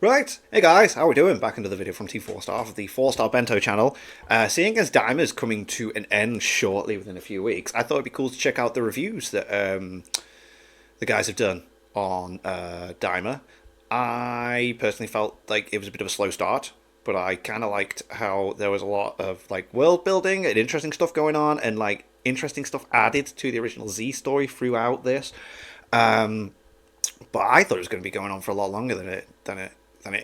Right, hey guys, how we doing? Back into the video from T4 Star of the 4 Star Bento channel. Seeing as Daima is coming to an end shortly within a few weeks, I thought it'd be cool to check out the reviews that the guys have done on Daima. I personally felt like it was a bit of a slow start, but I kind of liked how there was a lot of like world building and interesting stuff going on, and like interesting stuff added to the original Z story throughout this. Um, but I thought it was going to be going on for a lot longer than it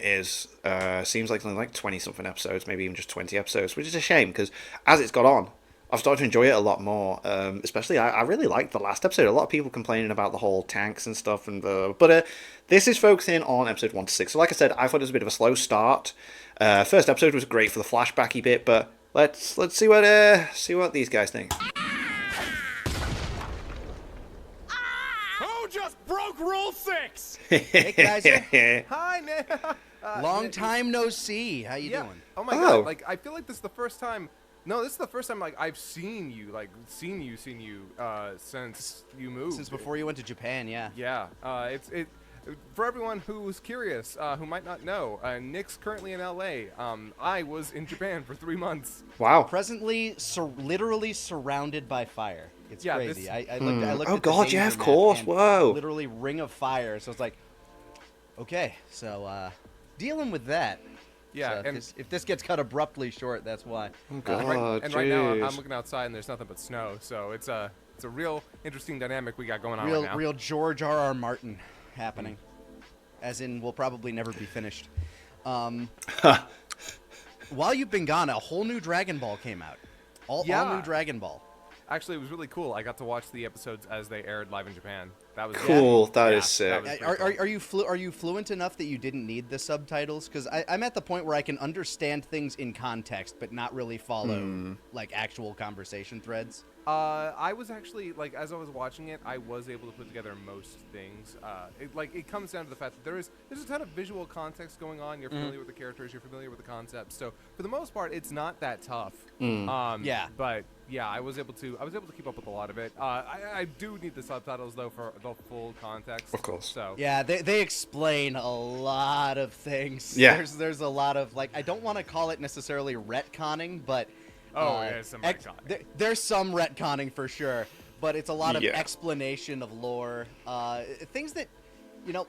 is. Seems like something like 20 something episodes, maybe even just 20 episodes, which is a shame because as it's got on, I've started to enjoy it a lot more. Especially, I really liked the last episode. A lot of people complaining about the whole tanks and stuff, but this is focusing on episode 1 to 6. So, like I said, I thought it was a bit of a slow start. First episode was great for the flashbacky bit, but let's see what these guys think. Who just broke Rule 6? Hey, Kaiser. Hi, Nick. Long time no see. How you yeah. doing? Oh my God! Like I feel like this is the first time. No, this is the first time like I've seen you, since you moved. Since before you went to Japan, yeah. Yeah. It for everyone who's curious, who might not know, Nick's currently in LA. I was in Japan for 3 months. Wow. Presently, literally surrounded by fire. It's Yeah, crazy. this- I looked Oh at the God, danger yeah, of map course. and Whoa. Literally ring of fire. So it's like, okay, so dealing with that. Yeah, So and if this gets cut abruptly short, that's why. Oh God, right now jeez. I'm looking outside and there's nothing but snow. So it's a real interesting dynamic we got going on Real, right now. real George R.R. Martin happening. As in, we'll probably never be finished. While you've been gone, a whole new Dragon Ball came out. All Yeah. new Dragon Ball. Actually, it was really cool. I got to watch the episodes as they aired live in Japan. That was Cool. That Yeah, is sick. that was pretty cool. Are you fluent enough that you didn't need the subtitles? Because I'm at the point where I can understand things in context, but not really follow like actual conversation threads. I was actually like, as I was watching it, I was able to put together most things. It comes down to the fact that there's a ton of visual context going on. You're familiar with the characters, you're familiar with the concepts. So for the most part, it's not that tough. Yeah. But yeah, I was able to keep up with a lot of it. I do need the subtitles though for the full context. Of course. So Yeah, they explain a lot of things. Yeah. There's a lot of like, I don't want to call it necessarily retconning, but there's some retconning. there's some retconning for sure, but it's a lot of Yeah. explanation of lore, things that, you know,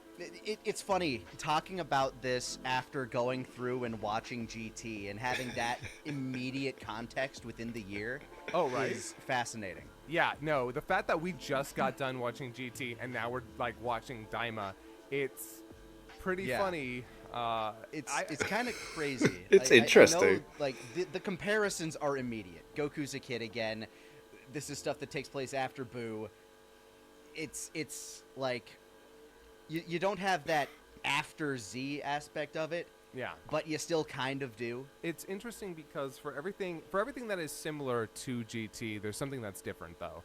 it's funny talking about this after going through and watching GT and having that immediate context within the year. Oh, right. Is fascinating. Yeah, no, the fact that we just got done watching GT and now we're like watching Daima, it's pretty Yeah. funny. It's kind of crazy. It's I know, interesting. like the comparisons are immediate. Goku's a kid again. This is stuff that takes place after Buu. It's like you don't have that after Z aspect of it, Yeah. but you still kind of do. It's interesting because for everything that is similar to GT, there's something that's different though.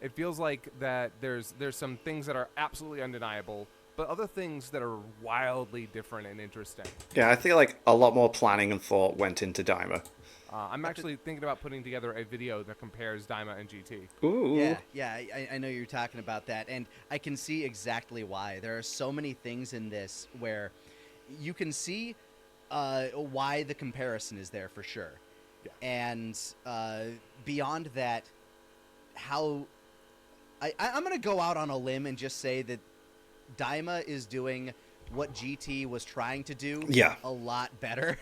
It feels like that there's some things that are absolutely undeniable, but other things that are wildly different and interesting. Yeah, I feel like a lot more planning and thought went into Daima. I'm actually thinking about putting together a video that compares Daima and GT. Ooh. Yeah. I know you're talking about that, and I can see exactly why. There are so many things in this where you can see why the comparison is there for sure. Yeah. And beyond that, how I'm going to go out on a limb and just say that Daima is doing what GT was trying to do Yeah. a lot better.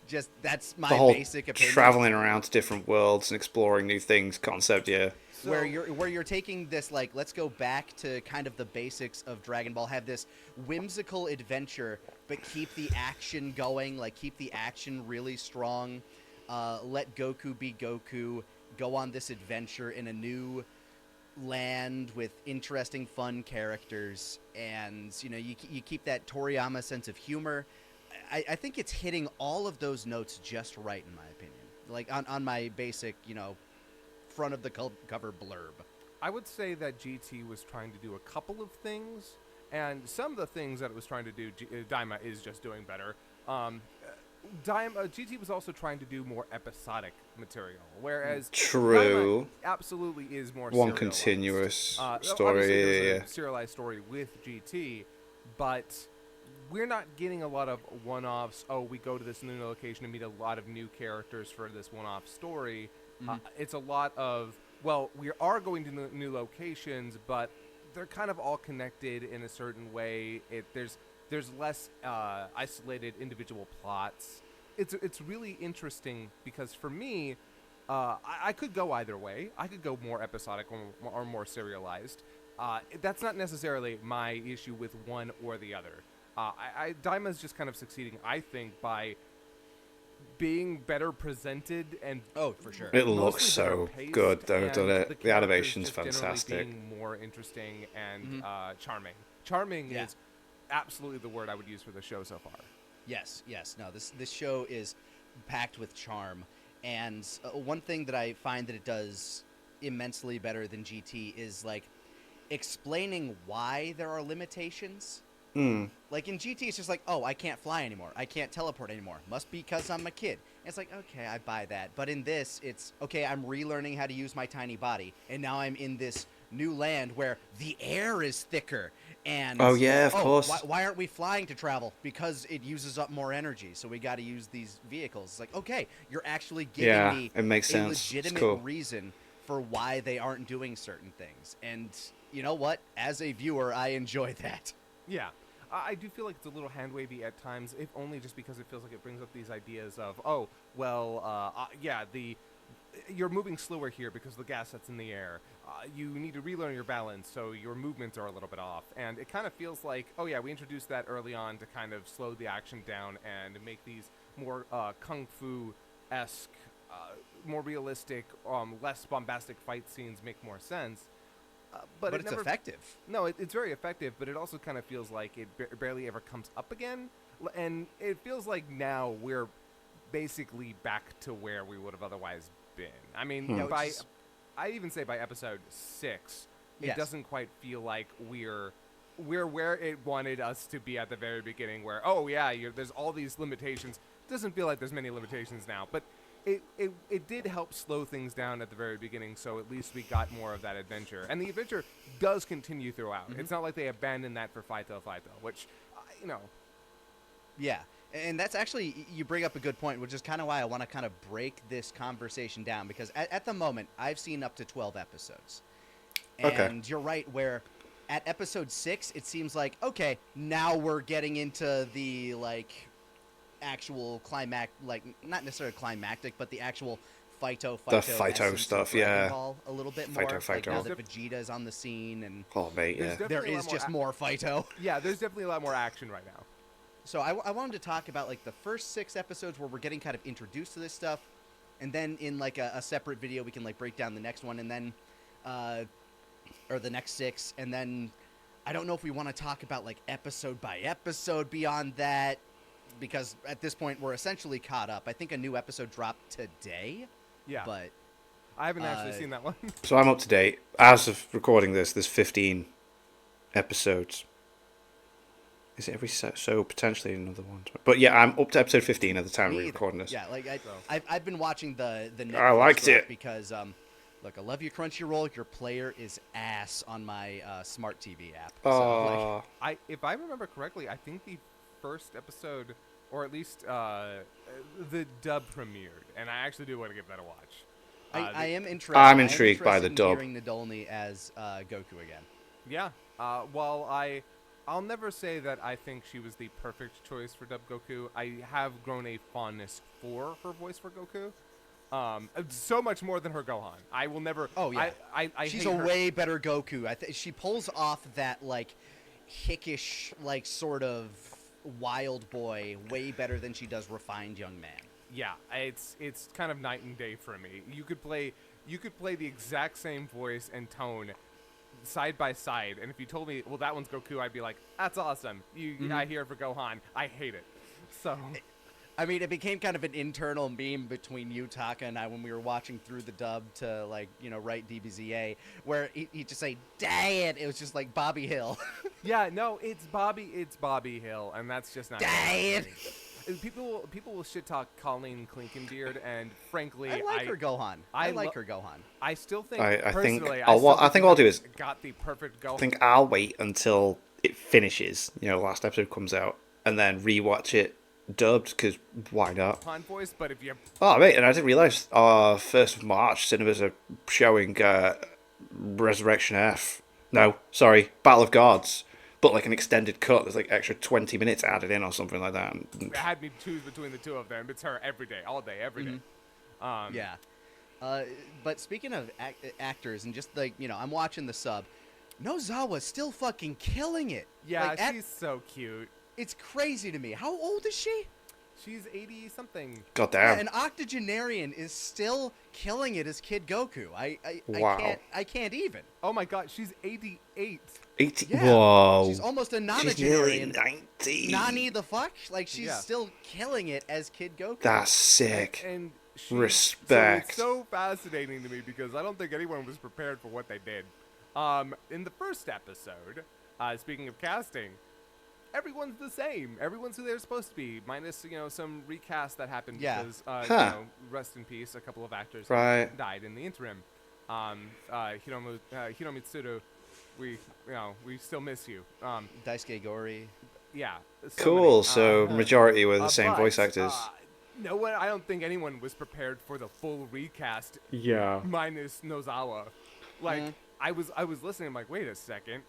Just that's my The whole basic opinion. traveling around to different worlds and exploring new things concept, yeah. Where you're taking this, like, let's go back to kind of the basics of Dragon Ball, have this whimsical adventure, but keep the action going, like keep the action really strong, let Goku be Goku, go on this adventure in a new land with interesting, fun characters, and you know you keep that Toriyama sense of humor. I think it's hitting all of those notes just right, in my opinion. Like on my basic, you know, front of the cover blurb. I would say that GT was trying to do a couple of things, and some of the things that it was trying to do, Daima is just doing better. GT was also trying to do more episodic material, whereas True. Daima absolutely is more One serialized. continuous Obviously story, there's yeah. a serialized story with GT, but we're not getting a lot of one-offs. Oh, we go to this new location and meet a lot of new characters for this one-off story. It's a lot of, well, we are going to new locations, but they're kind of all connected in a certain way. There's less isolated individual plots. It's really interesting because for me, I could go either way. I could go more episodic or more serialized. That's not necessarily my issue with one or the other. Daima's just kind of succeeding, I think, by being better presented and for sure. It looks mostly so better paced, good, though, and doesn't it? The characters animation's just generally fantastic. being more interesting and charming. Charming is absolutely the word I would use for the show so far. Yes. No, this show is packed with charm, and one thing that I find that it does immensely better than GT is like explaining why there are limitations. Like in GT, it's just like, oh, I can't fly anymore. I can't teleport anymore. Must be because I'm a kid. And it's like, okay, I buy that. But in this, it's, okay, I'm relearning how to use my tiny body. And now I'm in this new land where the air is thicker. And Oh, yeah, of course. Why aren't we flying to travel? Because it uses up more energy. So we got to use these vehicles. It's like, okay, you're actually giving me it makes a sense. It's legitimate cool. reason for why they aren't doing certain things. And you know what? As a viewer, I enjoy that. Yeah. I do feel like it's a little hand-wavy at times, if only just because it feels like it brings up these ideas of, oh, well, you're moving slower here because the gas that's in the air. You need to relearn your balance, so your movements are a little bit off. And it kind of feels like, oh yeah, we introduced that early on to kind of slow the action down and make these more kung fu-esque, more realistic, less bombastic fight scenes make more sense. But it's effective. No, it's very effective, but it also kind of feels like it barely ever comes up again. And it feels like now we're basically back to where we would have otherwise been. I mean, I even say by episode 6, it doesn't quite feel like we're where it wanted us to be at the very beginning, where, oh, yeah, there's all these limitations. It doesn't feel like there's many limitations now, but it did help slow things down at the very beginning, so at least we got more of that adventure. And the adventure does continue throughout. It's not like they abandoned that for Fighto, which, Yeah, and that's actually, you bring up a good point, which is kind of why I want to kind of break this conversation down, because at the moment, I've seen up to 12 episodes. And you're right, where at episode 6, it seems like, okay, now we're getting into the, like, actual not necessarily climactic, but the actual Fighto stuff, yeah. Ball a little bit more. Fighto. Like now that Vegeta's on the scene, and mate, yeah. there is just more Fighto. Yeah, there's definitely a lot more action right now. So I wanted to talk about like the first 6 episodes where we're getting kind of introduced to this stuff, and then in like a separate video we can like break down the next one, and then or the next 6, and then I don't know if we want to talk about like episode by episode beyond that, because at this point we're essentially caught up. I think a new episode dropped today. Yeah. But I haven't actually seen that one. So I'm up to date. As of recording this, there's 15 episodes. Is it every so potentially another one? But yeah, I'm up to episode 15 at the time we're recording this. Yeah, like I've been watching the Netflix I liked it because look, I love you, Crunchyroll. Your player is ass on my smart TV app. So, if I remember correctly, I think the first episode, or at least the dub premiered, and I actually do want to give that a watch. I am interested. I'm intrigued by the in dub. Hearing Nadolny as Goku again. Yeah. While I'll never say that I think she was the perfect choice for dub Goku, I have grown a fondness for her voice for Goku. So much more than her Gohan. I will never. Oh yeah. She's a way better Goku. She pulls off that like hickish, like sort of wild boy way better than she does refined young man. Yeah, it's kind of night and day for me. You could play the exact same voice and tone side by side, and if you told me, well, that one's Goku, I'd be like, that's awesome. I hear it for Gohan. I hate it. So I mean, it became kind of an internal meme between you, Taka, and I when we were watching through the dub to, like, write DBZA, where he'd just say, dang it, it was just like Bobby Hill. Yeah, no, it's Bobby Hill, and that's just not dang it. People will shit talk Colleen Clinkenbeard, and frankly, I like her Gohan. I like her Gohan. I still think I think personally, what I'll do is got the perfect Gohan. I think I'll wait until it finishes. Last episode comes out, and then rewatch it dubbed, because why not? Pond voice, but if you Oh, mate, and I didn't realise 1st of March cinemas are showing Resurrection F. No, sorry, Battle of Gods. But like an extended cut, there's like extra 20 minutes added in or something like that. had me choose between the two of them, it's her every day, all day, every day. Yeah. But speaking of actors and just like, I'm watching the sub. Nozawa's still fucking killing it. Yeah, Like, she's so cute. it's crazy to me. How old is she? She's 80 something. God Yeah, damn. an octogenarian is still killing it as Kid Goku. Wow. I can't even. Oh my god, she's 88. 80. Yeah. Whoa. She's almost a She's nearly nonagenarian. 90. Nani the fuck? Like, she's Yeah. still killing it as Kid Goku. That's sick. And Respect. So it's so fascinating to me because I don't think anyone was prepared for what they did. In the first episode, speaking of casting, everyone's the same. Everyone's who they're supposed to be, minus some recast that happened Yeah. because rest in peace. A couple of actors Right. died in the interim. Hiromitsudo, we still miss you. Daisuke Gori. Yeah. So Cool. many. So majority were the same But, voice actors. No one. I don't think anyone was prepared for the full recast Yeah. minus Nozawa. Like I was listening. I'm like, wait a second.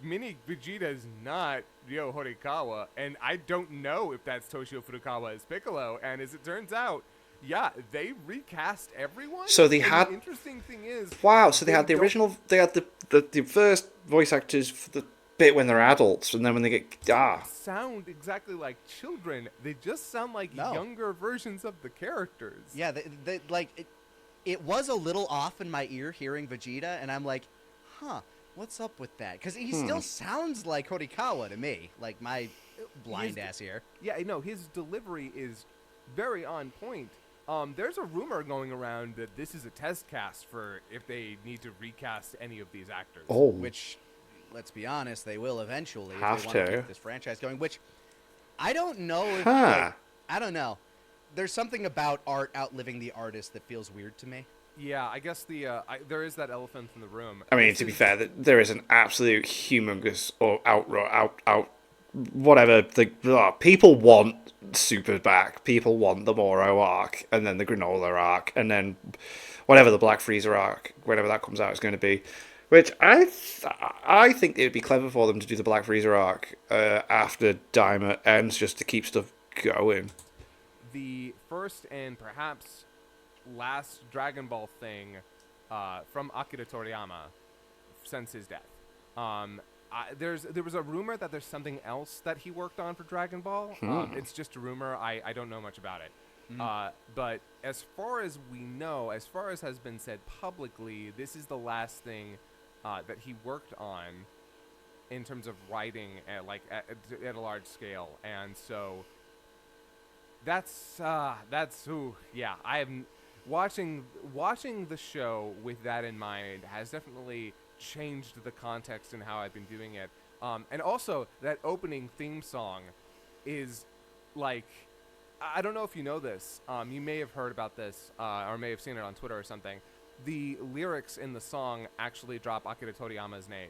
Mini Vegeta is not Ryo Horikawa, and I don't know if that's Toshio Furukawa as Piccolo. And as it turns out, yeah, they recast everyone. So they And had- The interesting thing is, Wow. So they had the don't- original. They had the first voice actors for the bit when they're adults, and then when they get sound exactly like children. They just sound like No. younger versions of the characters. Yeah, it was a little off in my ear hearing Vegeta, and I'm like, huh, what's up with that? Because he still sounds like Horikawa to me, like my blind He's- ass here. Yeah, no, his delivery is very on point. There's a rumor going around that this is a test cast for if they need to recast any of these actors. oh, Which, let's be honest, they will eventually if Have they want to to. keep this franchise going. Which I don't know if Huh. I don't know. There's something about art outliving the artist that feels weird to me. Yeah, I guess there is that elephant in the room. I mean, This to be is- fair, there is an absolute humongous or whatever. People want Super back. People want the Moro arc, and then the Granola arc, and then whatever the Black Freezer arc, whenever that comes out, is going to be. Which I think it would be clever for them to do the Black Freezer arc after Daima ends, just to keep stuff going. The first and perhaps last Dragon Ball thing from Akira Toriyama since his death. There was a rumor that there's something else that he worked on for Dragon Ball. It's just a rumor. I don't know much about it. But as far as we know, as far as has been said publicly, this is the last thing that he worked on in terms of writing at a large scale. And so that's ooh, yeah. I am watching the show with that in mind has definitely changed the context and how I've been doing it. And also that opening theme song is like, I don't know if you know this. You may have heard about this or may have seen it on Twitter or something. The lyrics in the song actually drop Akira Toriyama's name.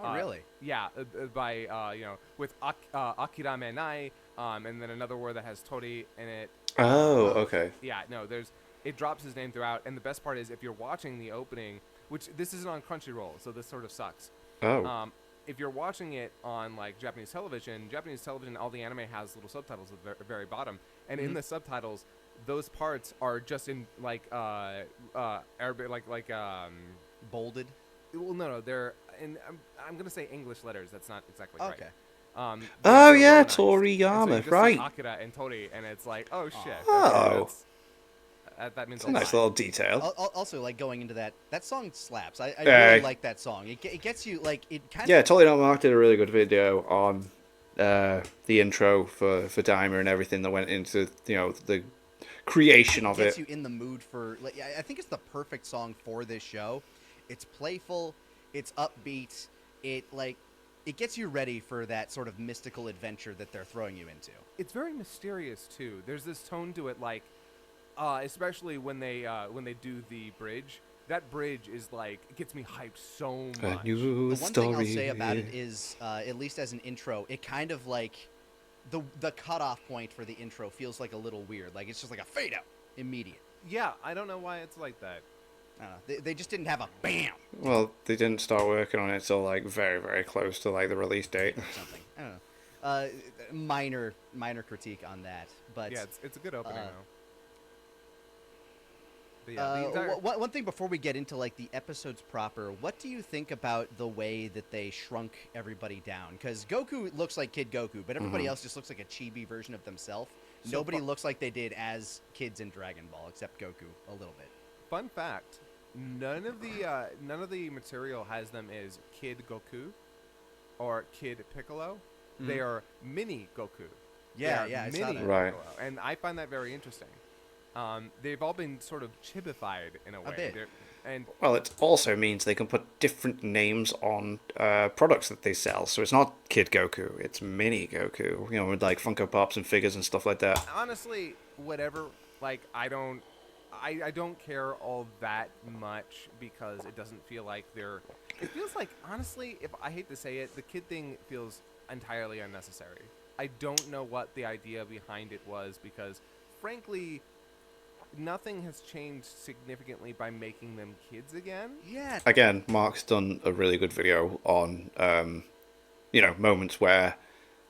Oh, really? Yeah, by with Akira Menai, and then another word that has Tori in it. Oh, okay. Yeah, no, it drops his name throughout, and the best part is if you're watching the opening, which this isn't on Crunchyroll, so this sort of sucks. Oh. If you're watching it on like Japanese television, all the anime has little subtitles at the very bottom, and in the subtitles, those parts are just in like Arabic, Bolded. well, no, they're in. I'm gonna say English letters. That's not exactly Okay. right. Oh, they're yeah, romanized. And so you Toriyama, just see right. Akira and Tori, and it's like, oh shit. Oh. That means It's a nice little detail. Also, like going into that song slaps. I Yeah. really like that song. It gets you like it kind Yeah, of. Toriyama Mark did a really good video on the intro for Daima and everything that went into the creation of Gets it. you in the mood for. Like, I think it's the perfect song for this show. It's playful. It's upbeat. It gets you ready for that sort of mystical adventure that they're throwing you into. It's very mysterious too. There's this tone to it, like, especially when they do the bridge. that bridge is like it gets me hyped so A much. new The one thing I'll story. say about it is, at least as an intro, it kind of like the cutoff point for the intro feels like a little weird. Like it's just like a fade out, immediate. Yeah, I don't know why it's like that. I don't know. They just didn't have a bam Well, they didn't start working on it till like very, very close to like the release date. or something. I don't know. Minor critique on that, but Yeah, it's a good opening uh, though. But yeah, the entire, one thing before we get into like the episodes proper, what do you think about the way that they shrunk everybody down? Because Goku looks like Kid Goku, but everybody else just looks like a chibi version of themselves. So Nobody fu- looks like they did as kids in Dragon Ball, except Goku a little bit. Fun fact: none of the material has them as Kid Goku or Kid Piccolo. They are mini Goku. Yeah, They are yeah, I mini saw that. Right. Piccolo, and I find that very interesting. They've all been sort of chibified in a way. bit. And Well, it also means they can put different names on products that they sell. So it's not Kid Goku, it's Mini Goku. You know, with like Funko Pops and figures and stuff like that. honestly, whatever. Like, I don't care all that much because it doesn't feel like they're. It feels like, honestly, if I hate to say it, the kid thing feels entirely unnecessary. I don't know what the idea behind it was because, frankly, nothing has changed significantly by making them kids again. Yeah, Again, Mark's done a really good video on, you know, moments where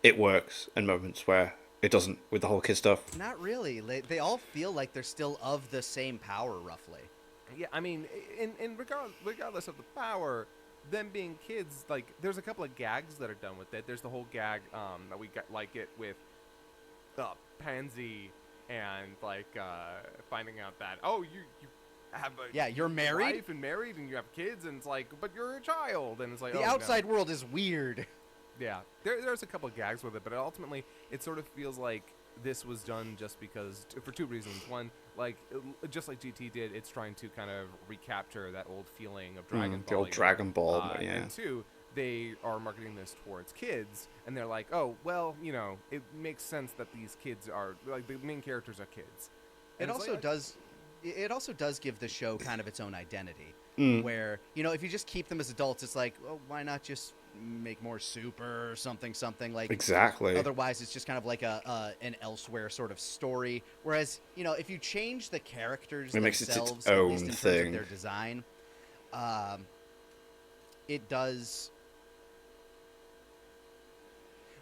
it works and moments where it doesn't with the whole kid stuff. not really. They all feel like they're still of the same power, roughly. Yeah, I mean, regardless of the power, them being kids, like, there's a couple of gags that are done with it. There's the whole gag that we got, like, it with Pansy and, like, finding out that, oh, you have a Yeah, you're married? wife and married and you have kids, and it's like, but you're a child, and it's like, The oh, no. outside world is weird. Yeah, there's a couple of gags with it, but ultimately, it sort of feels like this was done just because, for two reasons. One, like, just like GT did, it's trying to kind of recapture that old feeling of Dragon Ball. The old you know? Dragon Ball, yeah. And two, they are marketing this towards kids, and they're like, oh, well, you know, it makes sense that these kids are, like, the main characters are kids. And It it's also like, does. It also does give the show kind of its own identity, Mm. where if you just keep them as adults, it's like, well, why not just make more Super or something like. Exactly. Otherwise, it's just kind of like an elsewhere sort of story. Whereas, if you change the characters It makes it its themselves, at own least in terms thing. of their design, it does.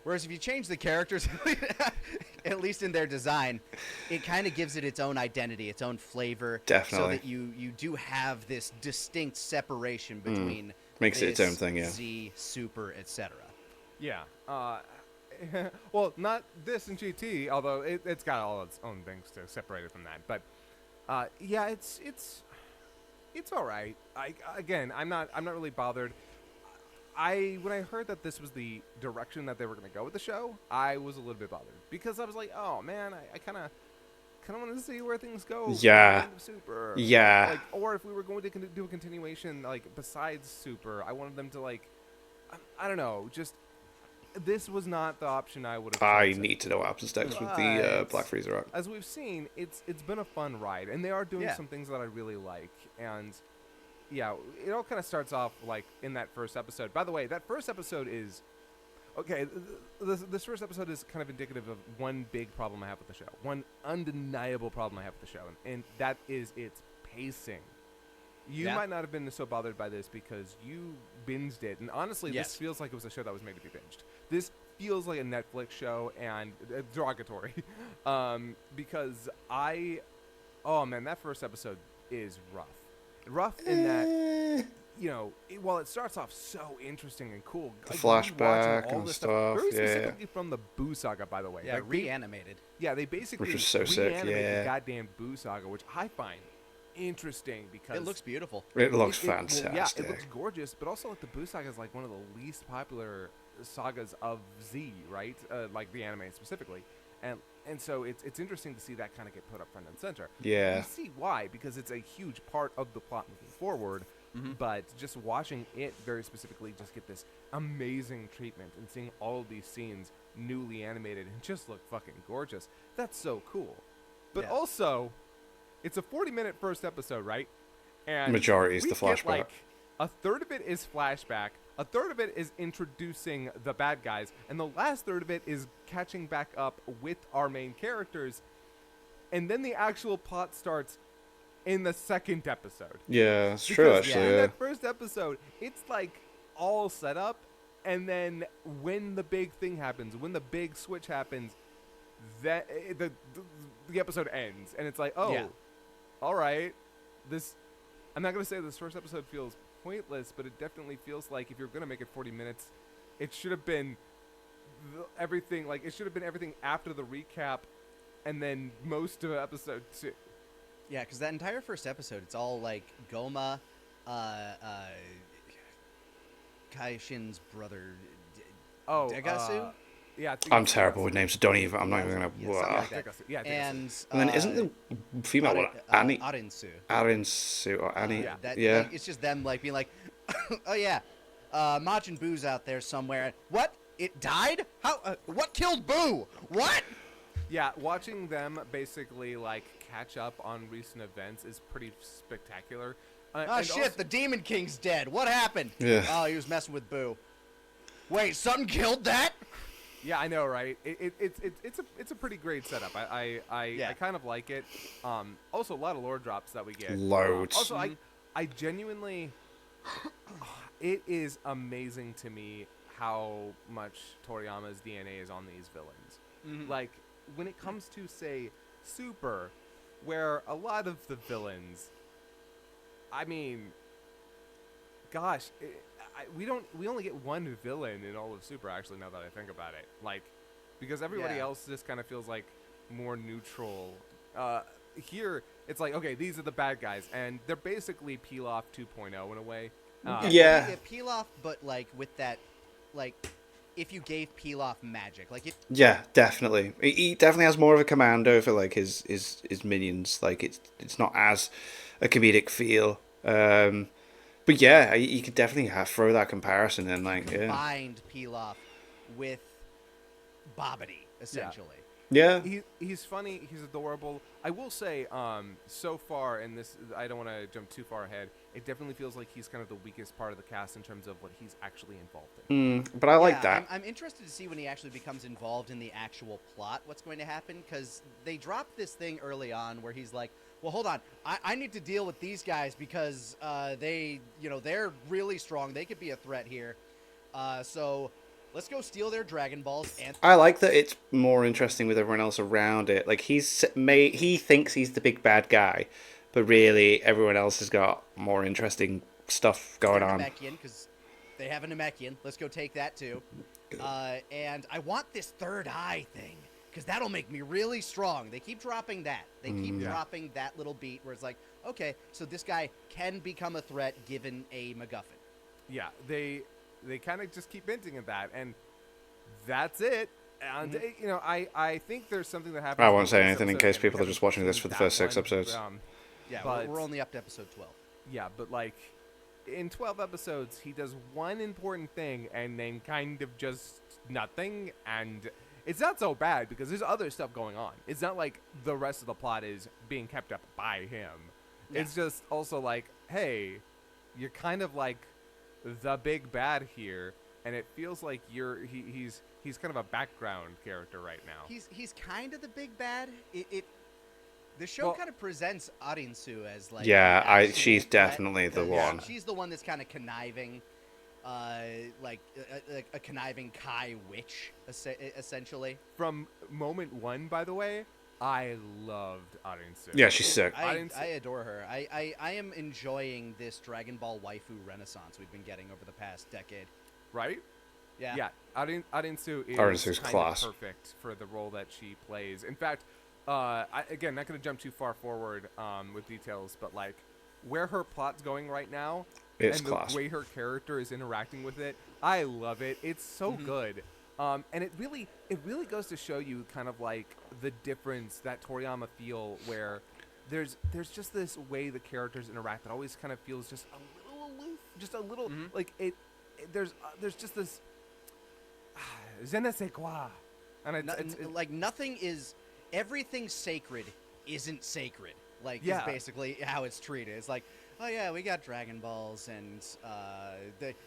Whereas if you change the characters, at least in their design, it kind of gives it its own identity, its own flavor. Definitely. So that you do have this distinct separation between Makes it its this, own thing, yeah. Z, Super, etc. yeah. Well, not this in GT, although it's got all its own things to separate it from that. But yeah, it's all right. I'm not really bothered. When I heard that this was the direction that they were going to go with the show, I was a little bit bothered because I was like, oh man, I kind of want to see where things go. Yeah. At the end of Super. Yeah. Like, or if we were going to do a continuation, like besides Super, I wanted them to like, I don't know, just this was not the option I would have. I chosen. need to know what happens next with the But Black Frieza arc. As we've seen, it's been a fun ride, and they are doing Yeah. some things that I really like. And yeah, it all kind of starts off like in that first episode. By the way, that first episode is okay. This first episode is kind of indicative of one big problem I have with the show, one undeniable problem I have with the show, and that is its pacing. You Yeah. might not have been so bothered by this because you binged it, and honestly, Yes. this feels like it was a show that was made to be binged. This feels like a Netflix show and derogatory, because oh man, that first episode is rough. Rough in that, while it starts off so interesting and cool, The like, rewatching flashback all and this stuff, very yeah. specifically from the Boo Saga, by the way. Yeah, Like, they- reanimated. yeah, they basically Which was so sick, reanimated yeah. the goddamn Boo Saga, which I find interesting because It looks beautiful. It looks well, fantastic. yeah, it looks gorgeous, but also like the Boo Saga is like one of the least popular sagas of Z, right? Like the anime specifically, and so it's interesting to see that kind of get put up front and center. Yeah. You see why, because it's a huge part of the plot moving forward. But just watching it very specifically just get this amazing treatment and seeing all of these scenes newly animated and just look fucking gorgeous. That's so cool. But Yeah. also, it's a 40-minute first episode, right? And Majority is we the get, flashback. like, a third of it is flashback, a third of it is introducing the bad guys, and the last third of it is catching back up with our main characters. And then the actual plot starts in the second episode. Yeah, it's true, Because actually. in Yeah. that first episode, it's like all set up, and then when the big thing happens, when the big switch happens, that the episode ends, and it's like, oh, Yeah. all right, this. I'm not gonna say this first episode feels pointless, but it definitely feels like if you're gonna make it 40 minutes, it should have been everything. Like it should have been everything after the recap, and then most of episode 2. Yeah, because that entire first episode, it's all like Goma, Kaishin's brother, Oh, Degasu? yeah. I think I'm it's terrible Degasu. with names. Don't even. I'm not even gonna. Yeah, something like that. Degasu. Yeah, Degasu. And then isn't the female one Annie? Arinsu. Arinsu or Annie? Yeah. Yeah. Like, it's just them like being like, oh yeah, Majin Buu's out there somewhere. What? It died? How? What killed Buu? What? Yeah, watching them basically like catch up on recent events is pretty spectacular. Oh and shit! also- The Demon King's dead. What happened? Yeah. Oh, he was messing with Buu. Wait, something killed that? Yeah, I know, right? It's a pretty great setup. I Yeah. kind of like it. Also a lot of lore drops that we get. Loads. Also, I genuinely, it is amazing to me how much Toriyama's DNA is on these villains. Mhm. Like when it comes to say Super, where a lot of the villains, I mean, gosh, we only get one villain in all of Super. Actually, now that I think about it, like because everybody Yeah. else just kind of feels like more neutral. Here, it's like okay, these are the bad guys, and they're basically Pilaf 2.0 in a way. Yeah. Pilaf, but like with that, like if you gave Pilaf magic, like it. Yeah, definitely. He definitely has more of a command over like his minions. Like it's not as a comedic feel. But yeah, you could definitely throw that comparison in. Like yeah, Combined Pilaf with Babidi, essentially. yeah. He's funny. He's adorable. I will say, so far, and this I don't want to jump too far ahead. It definitely feels like he's kind of the weakest part of the cast in terms of what he's actually involved in. But I like Yeah, that. I'm interested to see when he actually becomes involved in the actual plot, what's going to happen, because they dropped this thing early on where he's like, well, hold on, I need to deal with these guys because they're really strong. They could be a threat here. So let's go steal their Dragon Balls. And I like that it's more interesting with everyone else around it. Like he thinks he's the big bad guy, but really everyone else has got more interesting stuff going on. Namekian, because they have a Namekian. Let's go take that too. And I want this third eye thing, because that'll make me really strong. They keep dropping that. They keep dropping that little beat where it's like, okay, so this guy can become a threat given a MacGuffin. Yeah, they kind of just keep hinting at that, and that's it. And I think there's something that happens. I won't in say this anything in episode, case and we people are just haven't watching this seen for the that first 6 one, episodes. Yeah, But- we're only up to episode 12. Yeah, but like in 12 episodes, he does one important thing and then kind of just nothing. And it's not so bad because there's other stuff going on. It's not like the rest of the plot is being kept up by him. Yeah. It's just also like, hey, you're kind of like the big bad here, and it feels like he's kind of a background character right now. He's kind of the big bad. The show Well- kind of presents Arinsu as like Yeah, the actual she's threat, definitely the 'cause one. She's the one that's kind of conniving, like a conniving Kai witch, essentially. From moment one, by the way, I loved Arinsu. Yeah, she's sick. I I adore her. I am enjoying this Dragon Ball waifu renaissance we've been getting over the past decade. Right? Yeah. Yeah, Arinsu is Arinsu's kind class. of perfect for the role that she plays. In fact, again, not going to jump too far forward with details, but like where her plot's going right now, It's and class. the way her character is interacting with it, I love it. It's so good. And it really goes to show you kind of like the difference that Toriyama feel where there's just this way the characters interact that always kind of feels just a little aloof, just a little like there's just this je ne sais quoi, and it's Like nothing is, everything sacred isn't sacred. Like Yeah. is basically how it's treated. It's like, oh yeah, we got Dragon Balls, and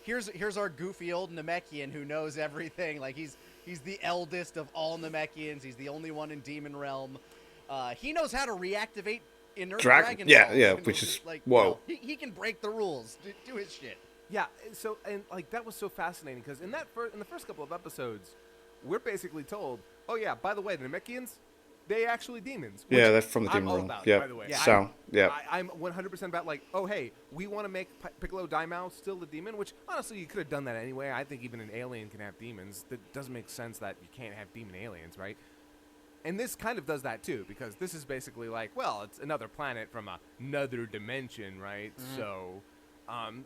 here's our goofy old Namekian who knows everything. Like he's the eldest of all Namekians. He's the only one in Demon Realm. He knows how to reactivate inert Dragon Yeah, Balls. yeah, And which is like, whoa. he can break the rules, do his shit. Yeah, so and like that was so fascinating because in the first couple of episodes, we're basically told, oh yeah, by the way, the Namekians, they actually demons. Which Yeah, they're from the I'm Demon all Realm. about, Yeah. by the way. Yeah. So, yeah. I'm 100% about like, oh hey, we want to make Piccolo Daimao still the demon, which honestly you could have done that anyway. I think even an alien can have demons. That doesn't make sense that you can't have demon aliens, right? And this kind of does that too, because this is basically like, well, it's another planet from another dimension, right? So,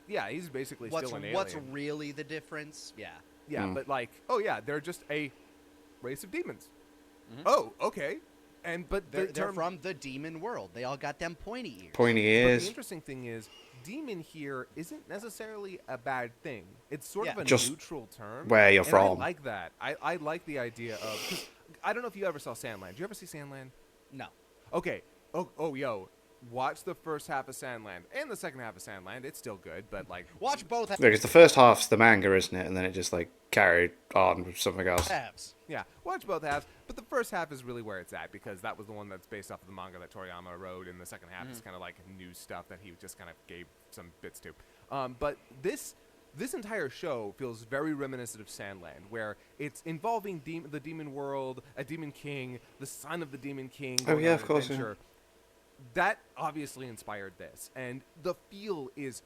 yeah, he's basically still an alien. What's really the difference? Yeah. Yeah, but like, oh yeah, they're just a race of demons. Oh, okay. But They're from the demon world. They all got them pointy ears. Pointy But the ears. interesting thing is, demon here isn't necessarily a bad thing. It's sort of a Just neutral term. where you're and from. I like that. I like the idea of. 'Cause I don't know if you ever saw Sandland. Did you ever see Sandland? No. Okay. Yo. Watch the first half of Sandland and the second half of Sandland. It's still good, but like. Watch both Because the first half's the manga, isn't it? And then it just like carried on with something else. halves. Yeah, watch both halves, but the first half is really where it's at because that was the one that's based off of the manga that Toriyama wrote, and the second half is kind of like new stuff that he just kind of gave some bits to. But this entire show feels very reminiscent of Sandland, where it's involving the demon world, a demon king, the son of the demon king. Oh, going yeah, on of an course, yeah. adventure. That obviously inspired this, and the feel is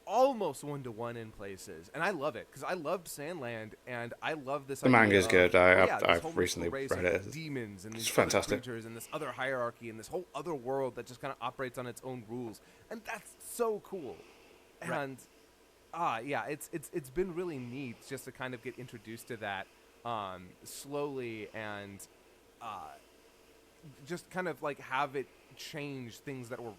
almost one-to-one in places, and I love it because I loved Sandland, and I love this. The manga's good. I've this whole recently race read of it. Demons and It's these fantastic. other creatures and this other hierarchy and this whole other world that just kind of operates on its own rules, and that's so cool. Right. And yeah, it's been really neat just to kind of get introduced to that slowly and just kind of like have it change things that were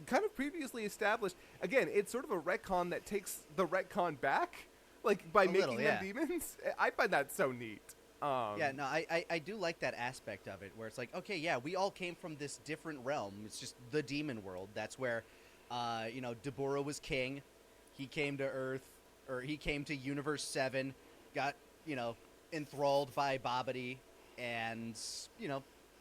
kind of previously established. Again, it's sort of a retcon that takes the retcon back, like by making them demons. I find that so neat. Yeah, no, I do like that aspect of it, where it's like, okay, yeah, we all came from this different realm. It's just the demon world. That's where, Deborah was king. He came to Earth, or he came to Universe 7, got, enthralled by Babidi, and,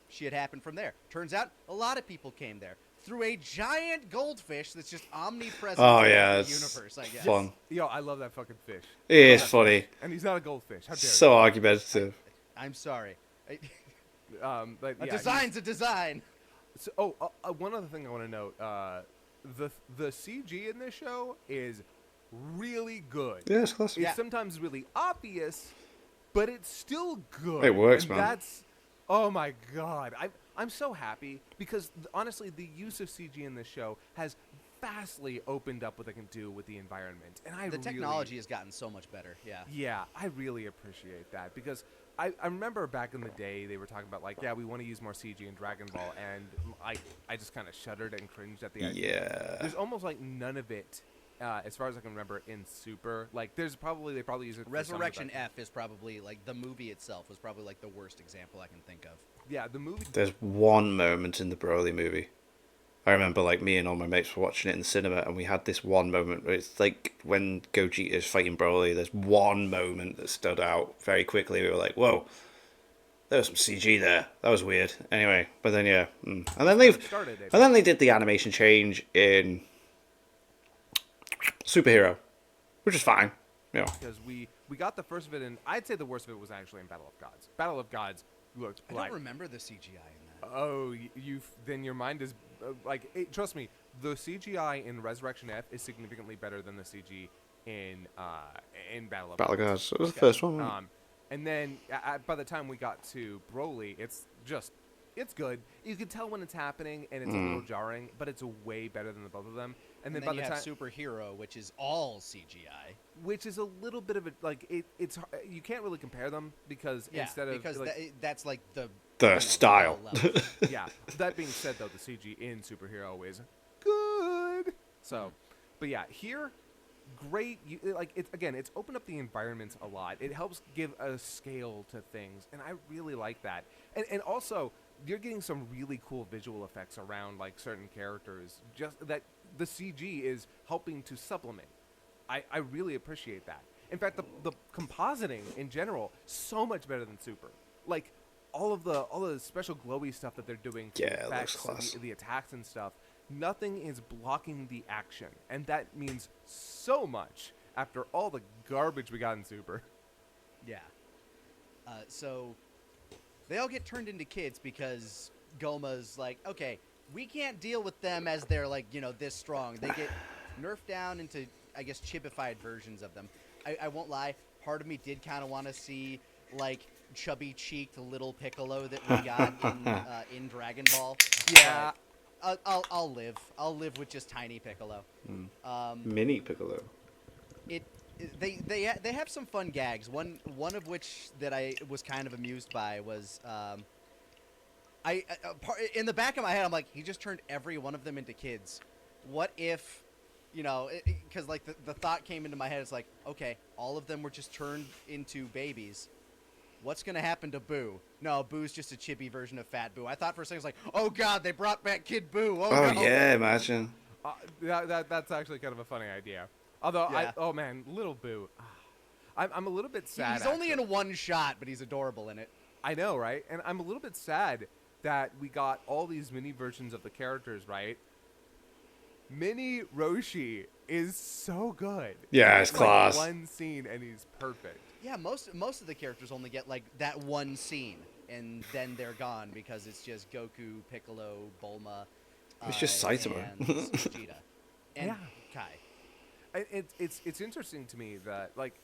shit happened from there. Turns out a lot of people came there through a giant goldfish that's just omnipresent Oh, in yeah, the it's universe, I guess. fun. Yo, I love that fucking fish. It is funny. And he's not a goldfish. How dare So argumentative. I'm sorry. you? But A yeah, design's a design. So, one other thing I want to note: the CG in this show is really good. Yeah, it's classic. It's sometimes really obvious, but it's still good. It works, and man. That's oh my god! I'm so happy because honestly, the use of CG in this show has vastly opened up what they can do with the environment, and The technology has gotten so much better. Yeah. Yeah, I really appreciate that because I remember back in the day they were talking about like, yeah, we want to use more CG in Dragon Ball, and I just kind of shuddered and cringed at the idea. Yeah. There's almost like none of it, as far as I can remember, in Super. Like, they probably use it. For Resurrection some of F is probably like the movie itself was probably like the worst example I can think of. yeah, the movie. There's one moment in the Broly movie. I remember, like, me and all my mates were watching it in the cinema, and we had this one moment where it's like when Gogeta's fighting Broly, there's one moment that stood out very quickly. We were like, whoa, there was some CG there. That was weird. Anyway, but then, yeah. And then they did the animation change in Superhero, which is fine. Yeah. Because we got the first of it, and I'd say the worst of it was actually in Battle of Gods. Battle of Gods looked I like. don't remember the CGI in that. Oh, then your mind is trust me, the CGI in Resurrection F is significantly better than the CG in Battle of Battle Gods. Guards. It was the first one. Wasn't it? And then by the time we got to Broly, it's good. You can tell when it's happening, and it's a little jarring, but it's way better than the both of them. And then by you the have time, Superhero, which is all CGI. which is a little bit of a it's you can't really compare them because Yeah, instead of because like, that's like the style. level. yeah. That being said, though, the CG in Superhero is good. So, but yeah, here, great. It's opened up the environments a lot. It helps give a scale to things, and I really like that. And also, you're getting some really cool visual effects around like certain characters, just that the CG is helping to supplement. I really appreciate that. In fact, the compositing in general so much better than Super. Like all of the special glowy stuff that they're doing for Yeah, the it looks effects, class. the attacks and stuff. Nothing is blocking the action, and that means so much after all the garbage we got in Super. Yeah. So they all get turned into kids because Goma's like, okay, we can't deal with them as they're like, this strong. They get nerfed down into, I guess, chibified versions of them. I won't lie. Part of me did kind of want to see like chubby-cheeked little Piccolo that we got in Dragon Ball. Yeah. But I'll live. I'll live with just tiny Piccolo. Mini Piccolo. They have some fun gags. One of which that I was kind of amused by was in the back of my head I'm like, he just turned every one of them into kids. What if, because like the thought came into my head, it's like, okay, all of them were just turned into babies. What's gonna happen to Boo? No, Boo's just a chibi version of Fat Boo. I thought for a second, I was like, oh god, they brought back Kid Boo. Oh No. yeah, imagine. That's actually kind of a funny idea. Although, Yeah. oh man, little Boo. I'm a little bit sad. He's only actually. in one shot, but he's adorable in it. I know, right? And I'm a little bit sad that we got all these mini versions of the characters, right? Mini Roshi is so good. Yeah, it's Like class. one scene and he's perfect. Yeah, most of the characters only get like that one scene, and then they're gone because it's just Goku, Piccolo, Bulma. It's just Saitama. and Vegeta, and Yeah. Kai. It's interesting to me that like,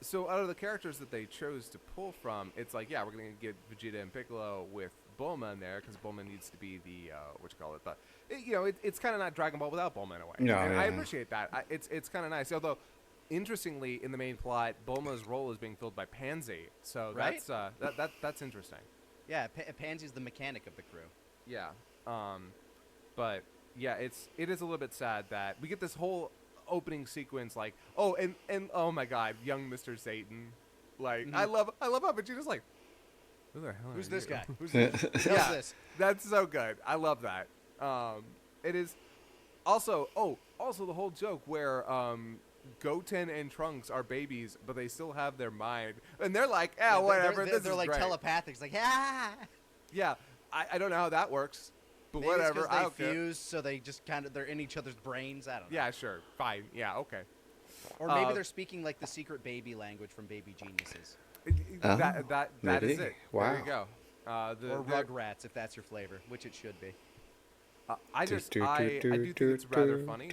so out of the characters that they chose to pull from, it's like, yeah, we're gonna get Vegeta and Piccolo with Bulma in there because Bulma needs to be the it's kind of not Dragon Ball without Bulma in a way. No, and yeah. I appreciate that. It's kind of nice. Although, interestingly, in the main plot, Bulma's role is being filled by Pansy, so Right? that's interesting. Yeah, Pansy's the mechanic of the crew. Yeah. But yeah, it is a little bit sad that we get this whole opening sequence like, oh, and oh my god, young Mr. Satan. Like, Mhm. I love how Vegeta's like, who the hell Who's are this you? guy? Who's this? Who's Yeah. this? That's so good. I love that. It is also the whole joke where Goten and Trunks are babies, but they still have their mind, and they're like, Yeah, whatever. They're, this they're is like great. telepathic. It's like, ah. Yeah, I don't know how that works, but Maybe it's whatever. 'cause I they don't care. fuse, so they just they're in each other's brains. I don't know. Yeah, sure, fine. Yeah, okay. Or maybe they're speaking like the secret baby language from Baby Geniuses. That maybe. is it. Wow. There you go. Or Rugrats, if that's your flavor, which it should be. I do think it's rather funny.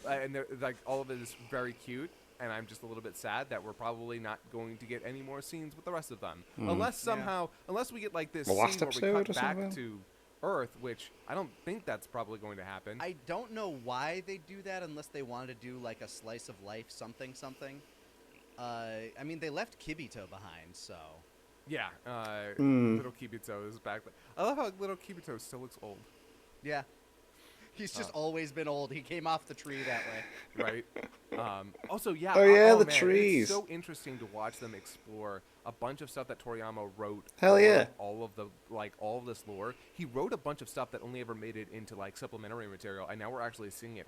And like all of it is very cute, and I'm just a little bit sad that we're probably not going to get any more scenes with the rest of them, unless we get like this The last scene where we episode cut or back something? to Earth, which I don't think that's probably going to happen. I don't know why they do that unless they wanted to do like a slice of life something. I mean, they left Kibito behind, so. Yeah, little Kibito is back. I love how little Kibito still looks old. Yeah. He's just always been old. He came off the tree that way. Right. Also, yeah. Oh, yeah, the man, trees. It's so interesting to watch them explore a bunch of stuff that Toriyama wrote. Hell for yeah. All of this lore. He wrote a bunch of stuff that only ever made it into like supplementary material, and now we're actually seeing it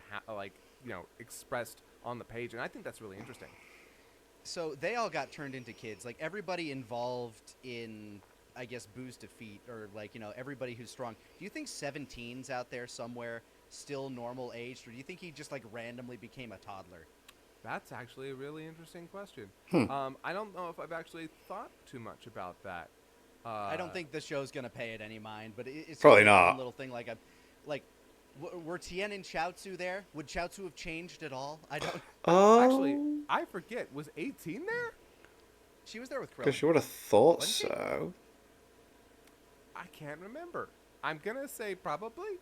expressed on the page, and I think that's really interesting. So they all got turned into kids. Like everybody involved in, I guess, Boo's defeat, or like, everybody who's strong. Do you think 17's out there somewhere still normal aged, or do you think he just like randomly became a toddler? That's actually a really interesting question. Hmm. I don't know if I've actually thought too much about that. I don't think the show's gonna pay it any mind, but it's Probably just a fun not. little thing. Were Tien and Chaozu there? Would Chaozu have changed at all? I don't. Oh, Actually, I forget. Was 18 there? She was there with Krillin. because you would have thought Wasn't she? so. I can't remember. I'm gonna say probably.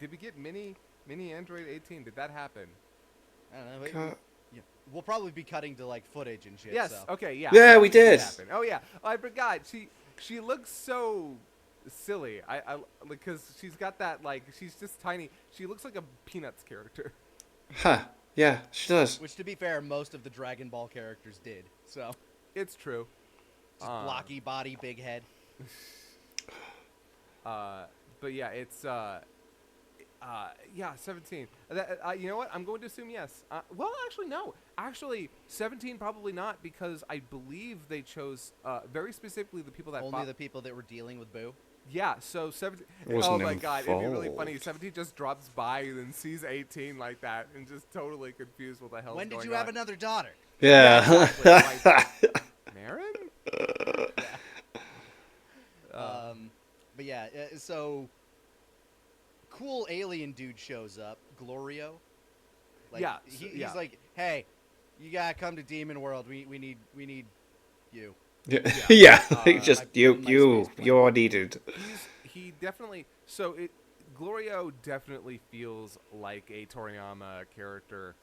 Did we get mini Android 18? Did that happen? I don't know. Ca- Yeah. We'll probably be cutting to like footage and shit. Yes. So. Okay. Yeah. Yeah, we it did did. happen. Oh yeah. I forgot. She looks so silly. I because she's got that like she's just tiny. She looks like a Peanuts character. Huh. Yeah, she does. Which, to be fair, most of the Dragon Ball characters did. So, It's true. just blocky body, big head. But yeah, it's Yeah, 17. You know what? I'm going to assume yes. Well, actually, no. Actually, 17 probably not, because I believe they chose very specifically the people that Only the people that were dealing with Boo. Yeah, so 17. Wasn't Oh my god, it'd be really funny. involved. 17 just drops by and then sees 18 like that and just totally confused what the hell's When going did you on. have another daughter? Yeah. exactly. Like, Marin? But yeah, so cool alien dude shows up, Glorio. Like, Yeah, he's like, hey, you gotta come to Demon World. We need you. Yeah, Yeah. just my space plane. you're needed. He definitely Glorio definitely feels like a Toriyama character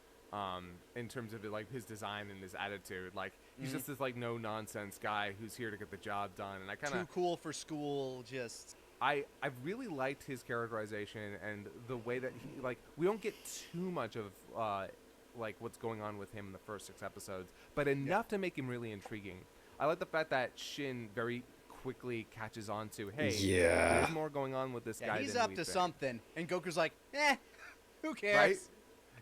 in terms of like his design and his attitude. Like he's just this like no nonsense guy who's here to get the job done, and I kind Too of cool for school. Just I really liked his characterization and the way that he like we don't get too much of like what's going on with him in the first 6 episodes, but enough to make him really intriguing. I like the fact that Shin very quickly catches on to, hey, Yeah. there's more going on with this guy. he's than up we to think. something, and Goku's like, who cares? Right?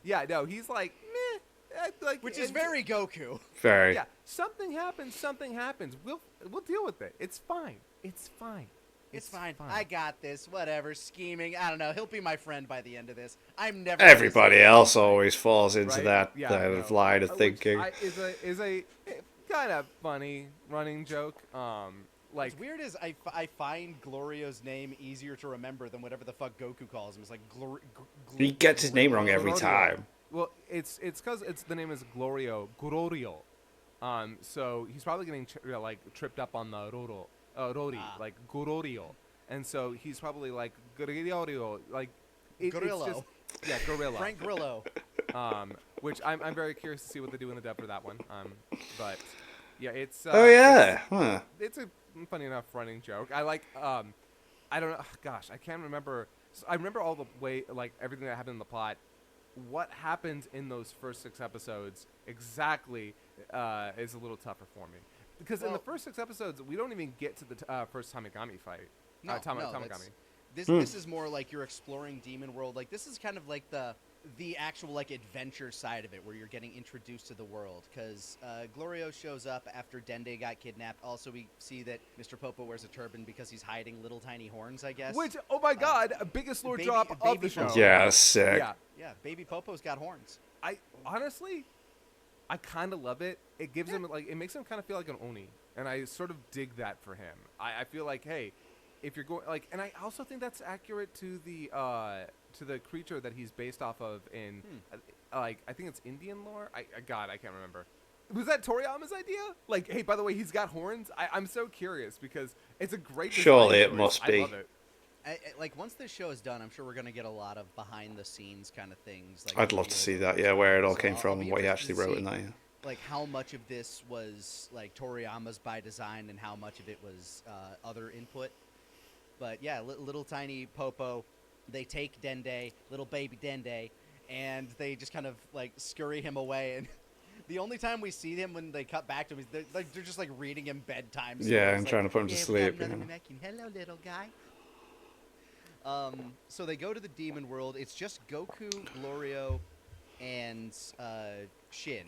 Yeah, no, he's like, meh, like, Which is and- very Goku. Very. Yeah, something happens. Something happens. We'll deal with it. It's fine. It's fine. It's fine. I got this. Whatever. Scheming. I don't know. He'll be my friend by the end of this. I'm never. Everybody else always falls into Right? that Yeah, kind of line of thinking. Is a kind of funny running joke. Like What's weird is I find Glorio's name easier to remember than whatever the fuck Goku calls him. It's like He gets his name wrong every Glorio. time. Well, it's because the name is Glorio. So he's probably getting like tripped up on the Rori, like Gororio, and so he's probably like Gororio, like it's Gorillo. just yeah, Gorilla. Frank Grillo. Which I'm very curious to see what they do in the dub for that one. But yeah, it's Oh yeah. Huh. it's a funny enough running joke. I like I don't know. Gosh, I can't remember. So I remember all the way like everything that happened in the plot. What happens in those first 6 episodes exactly is a little tougher for me because in the first 6 episodes we don't even get to the first Tamagami fight. No, Tamagami. This is more like you're exploring Demon World. Like this is kind of like the actual like adventure side of it, where you're getting introduced to the world. Because Glorio shows up after Dende got kidnapped. Also, we see that Mr. Popo wears a turban because he's hiding little tiny horns, I guess. Which oh my god, biggest lore drop of baby the show. Popo. Yeah, sick. Yeah, Baby Popo's got horns. I honestly, I kind of love it. It gives him like it makes him kind of feel like an oni, and I sort of dig that for him. I feel like hey, if you're going like, and I also think that's accurate to the creature that he's based off of in like I think it's Indian lore. I can't remember. Was that Toriyama's idea? Like, hey, by the way, he's got horns. I'm so curious because it's a great. design Surely it choice. must be. I love it. Like once this show is done, I'm sure we're gonna get a lot of behind the scenes kind of things. Like I'd love to see that. Yeah, where it all So came I'll from, be what he interested actually to wrote see, in that. Yeah. like how much of this was like Toriyama's by design and how much of it was other input. But yeah, little tiny Popo, they take Dende, little baby Dende, and they just kind of like scurry him away. And the only time we see him when they cut back to him is they're just like reading him bedtime stories. Yeah, and like, trying to put him to "Yeah, we sleep, got another you know. Namekian. Hello, little guy. So they go to the demon world. It's just Goku, Glorio, and Shin,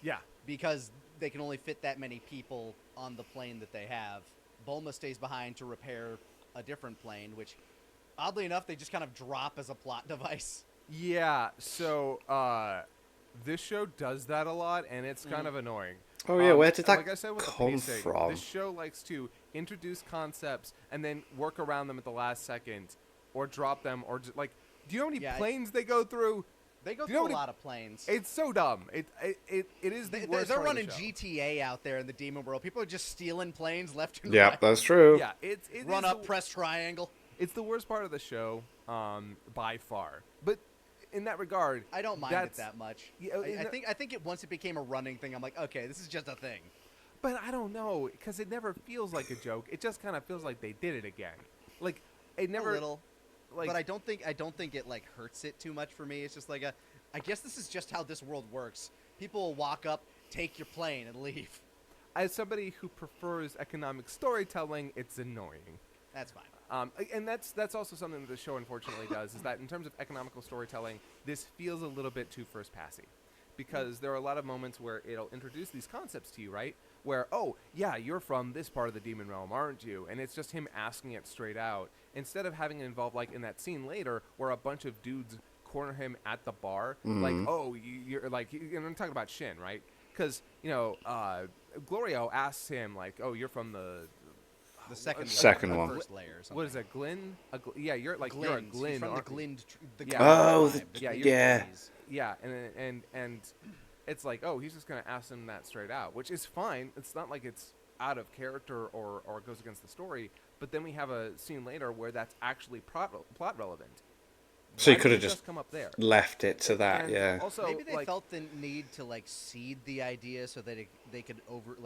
Yeah. because they can only fit that many people on the plane that they have. Bulma stays behind to repair a different plane, which, oddly enough, they just kind of drop as a plot device. Yeah, so this show does that a lot, and it's kind of annoying. Oh yeah, where did that like I said with the come pacing, from? This show likes to introduce concepts and then work around them at the last second, or drop them, or just, like, do you know how many Yeah, planes they go through? They go Do you know through a what lot of planes. It's so dumb. It is the worst They're part running of the show. GTA out there in the demon world. People are just stealing planes left and Yeah, right. that's true. Yeah, it Run is up, the- press triangle. It's the worst part of the show, by far. But in that regard, I don't mind it that's- that much. Yeah, I think it once it became a running thing, I'm like, okay, this is just a thing. But I don't know, because it never feels like a joke. It just kind of feels like they did it again. Like it never. A little, Like, but I don't think it like hurts it too much for me. It's just like I guess this is just how this world works. People will walk up, take your plane, and leave. as somebody who prefers economic storytelling, it's annoying. That's fine. And that's also something that the show unfortunately does, is that in terms of economical storytelling, this feels a little bit too first passy, because there are a lot of moments where it'll introduce these concepts to you, right? Where, oh yeah, you're from this part of the demon realm, aren't you? And it's just him asking it straight out, instead of having it involved like in that scene later where a bunch of dudes corner him at the bar, like, oh, you're like, and I'm talking about Shin, right? Because Glorio asks him like, oh, you're from The second Second layer, one. the first layer or something. what is it, Glyn? Yeah, you're like you're a Glint. Glyn. He's from the aren't you? Glint. The Yeah. Glint Oh, tribe, the- the yeah, Glint yeah. Chinese. Yeah, and it's like, oh, he's just gonna ask him that straight out, which is fine. It's not like it's out of character or goes against the story. But then we have a scene later where that's actually plot relevant. So Why you could have did it just come up there. left it to that, And yeah. Also, Maybe they like, felt the need to like seed the idea so that they could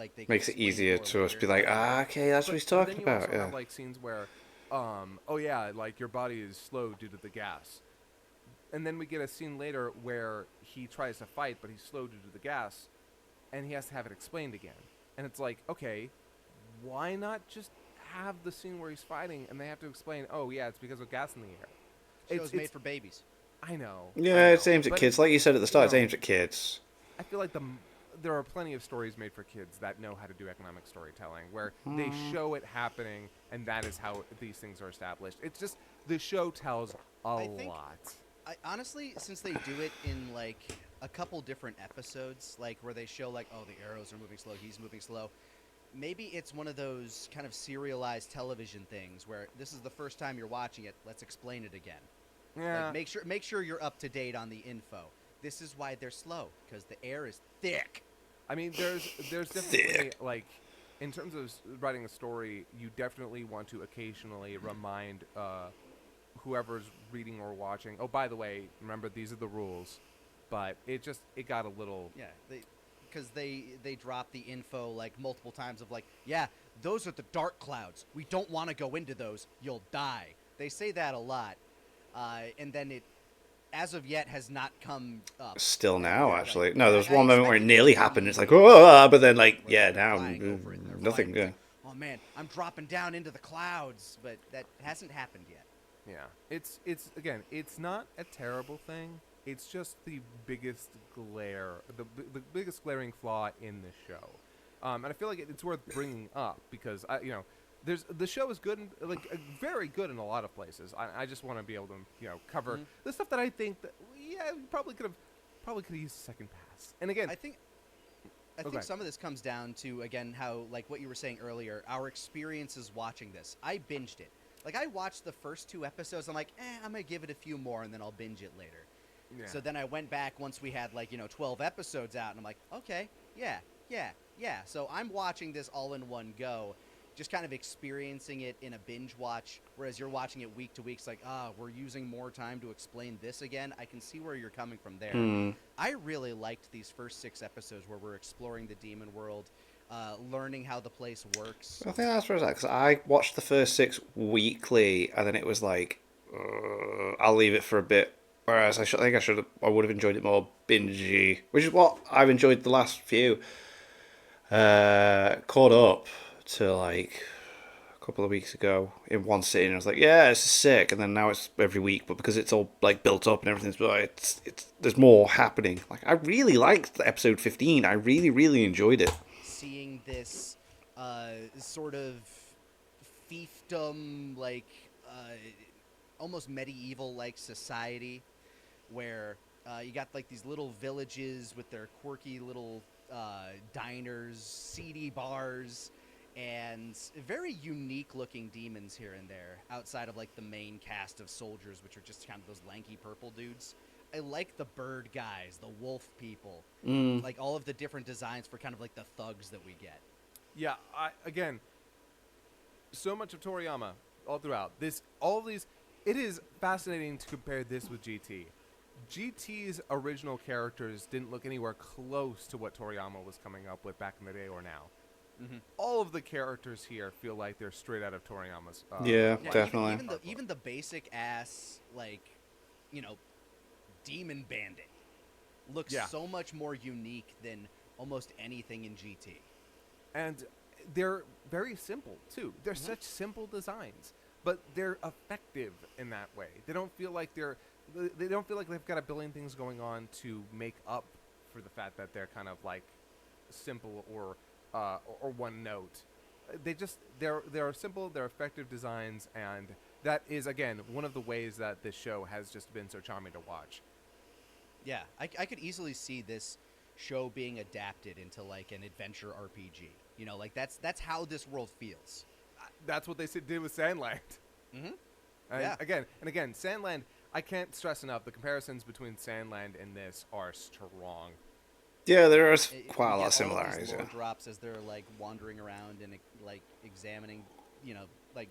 they could Makes it explain easier more to us later. be like, okay, that's what he's but talking then you about, also yeah. have like scenes where, oh yeah, like your body is slow due to the gas. And then we get a scene later where he tries to fight, but he's slow due to the gas, and he has to have it explained again. And it's like, okay, why not just have the scene where he's fighting and they have to explain, oh yeah, it's because of gas in the air. Show's made for babies. I know. Yeah, it's aimed at but kids. Like you said at the start, it's know, aimed at kids. I feel like there are plenty of stories made for kids that know how to do economic storytelling, where they show it happening, and that is how these things are established. It's just the show tells a think- lot. I honestly, since they do it in like a couple different episodes, like where they show like, oh, the arrows are moving slow, he's moving slow. Maybe it's one of those kind of serialized television things where this is the first time you're watching it. Let's explain it again. Yeah. Like, make sure you're up to date on the info. This is why they're slow, because the air is thick. I mean, there's definitely like, in terms of writing a story, you definitely want to occasionally remind whoever's reading or watching. Oh, by the way, remember these are the rules. But it got a little. Yeah, because they drop the info like multiple times of like, yeah, those are the dark clouds. We don't want to go into those. You'll die. They say that a lot, and then it, as of yet, has not come up. Still now, Yeah, actually. like, No, there was I one moment where it expected nearly to be happened. It's like, oh, but then, like, where yeah, they're now, flying over it and they're nothing, flying. yeah. It's like, oh man, I'm dropping down into the clouds, but that hasn't happened yet. Yeah, it's again, it's not a terrible thing. It's just the biggest the biggest glaring flaw in the show, and I feel like it's worth bringing up because the show is good, very good in a lot of places. I just want to be able to cover the stuff that I think that we probably could have used a second pass. And again, I think Okay. some of this comes down to again how like what you were saying earlier, our experiences watching this. I binged it. Like I watched the first 2 episodes. I'm like, I'm gonna give it a few more and then I'll binge it later. yeah. So then I went back once we had 12 episodes out, and I'm like, okay, yeah. So I'm watching this all in one go, just kind of experiencing it in a binge watch, whereas you're watching it week to week. It's like, we're using more time to explain this again. I can see where you're coming from there. I really liked these first 6 episodes where we're exploring the demon world, learning how the place works. I think that's where it's at, because I watched the first 6 weekly, and then it was like, I'll leave it for a bit. Whereas I would have enjoyed it more bingey, which is what I've enjoyed the last few. Caught up to like a couple of weeks ago in one sitting. I was like, yeah, it's sick, and then now it's every week. But because it's all like built up and everything's, it's there's more happening. Like I really liked episode 15. I really enjoyed it. Seeing this sort of fiefdom, almost medieval-like society, where you got like these little villages with their quirky little diners, seedy bars, and very unique-looking demons here and there, outside of like the main cast of soldiers, which are just kind of those lanky purple dudes. I like the bird guys, the wolf people, like all of the different designs for kind of like the thugs that we get. Yeah, again, so much of Toriyama all throughout. All of these, it is fascinating to compare this with GT. GT's original characters didn't look anywhere close to what Toriyama was coming up with back in the day or now. Mm-hmm. All of the characters here feel like they're straight out of Toriyama's. Yeah, Yeah, definitely. even the basic ass demon bandit looks Yeah. so much more unique than almost anything in GT. And they're very simple too. They're such simple designs, but they're effective in that way. They don't feel like they don't feel like they've got a billion things going on to make up for the fact that they're kind of like simple or one note. They're simple, they're effective designs, and that is again one of the ways that this show has just been so charming to watch. Yeah, I could easily see this show being adapted into like an adventure RPG. You know, like that's how this world feels. That's what they did with Sandland. Mm-hmm. And Yeah. again, Sandland. I can't stress enough the comparisons between Sandland and this are strong. Yeah, there is We quite a lot get of all similarities. these Yeah. lore drops as they're like wandering around and like examining, you know, like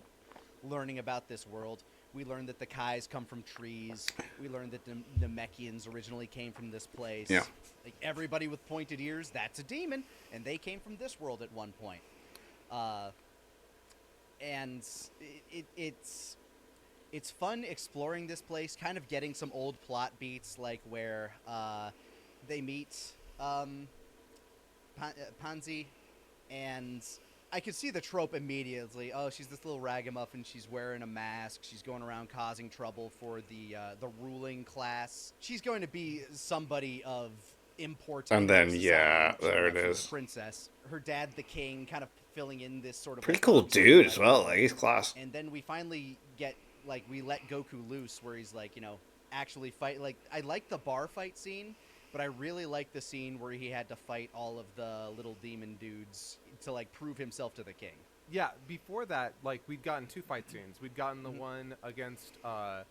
learning about this world. We learn that the Kais come from trees. We learn that the Namekians originally came from this place. Yeah. Like everybody with pointed ears, that's a demon, and they came from this world at one point. And it's fun exploring this place, kind of getting some old plot beats, like where they meet Pansy, and I could see the trope immediately. Oh, she's this little ragamuffin. She's wearing a mask. She's going around causing trouble for the ruling class. She's going to be somebody of importance. And in then, society. yeah, She there went it from is. the princess, her dad, the king, kind of filling in this sort of Pretty like, cool auxiliary dude as role. well. Like, he's class. And then we finally get, like, we let Goku loose where he's, like, you know, actually fight. Like, I like the bar fight scene, but I really like the scene where he had to fight all of the little demon dudes to, like, prove himself to the king. Yeah, before that, like we'd gotten two fight scenes. We'd gotten the one against the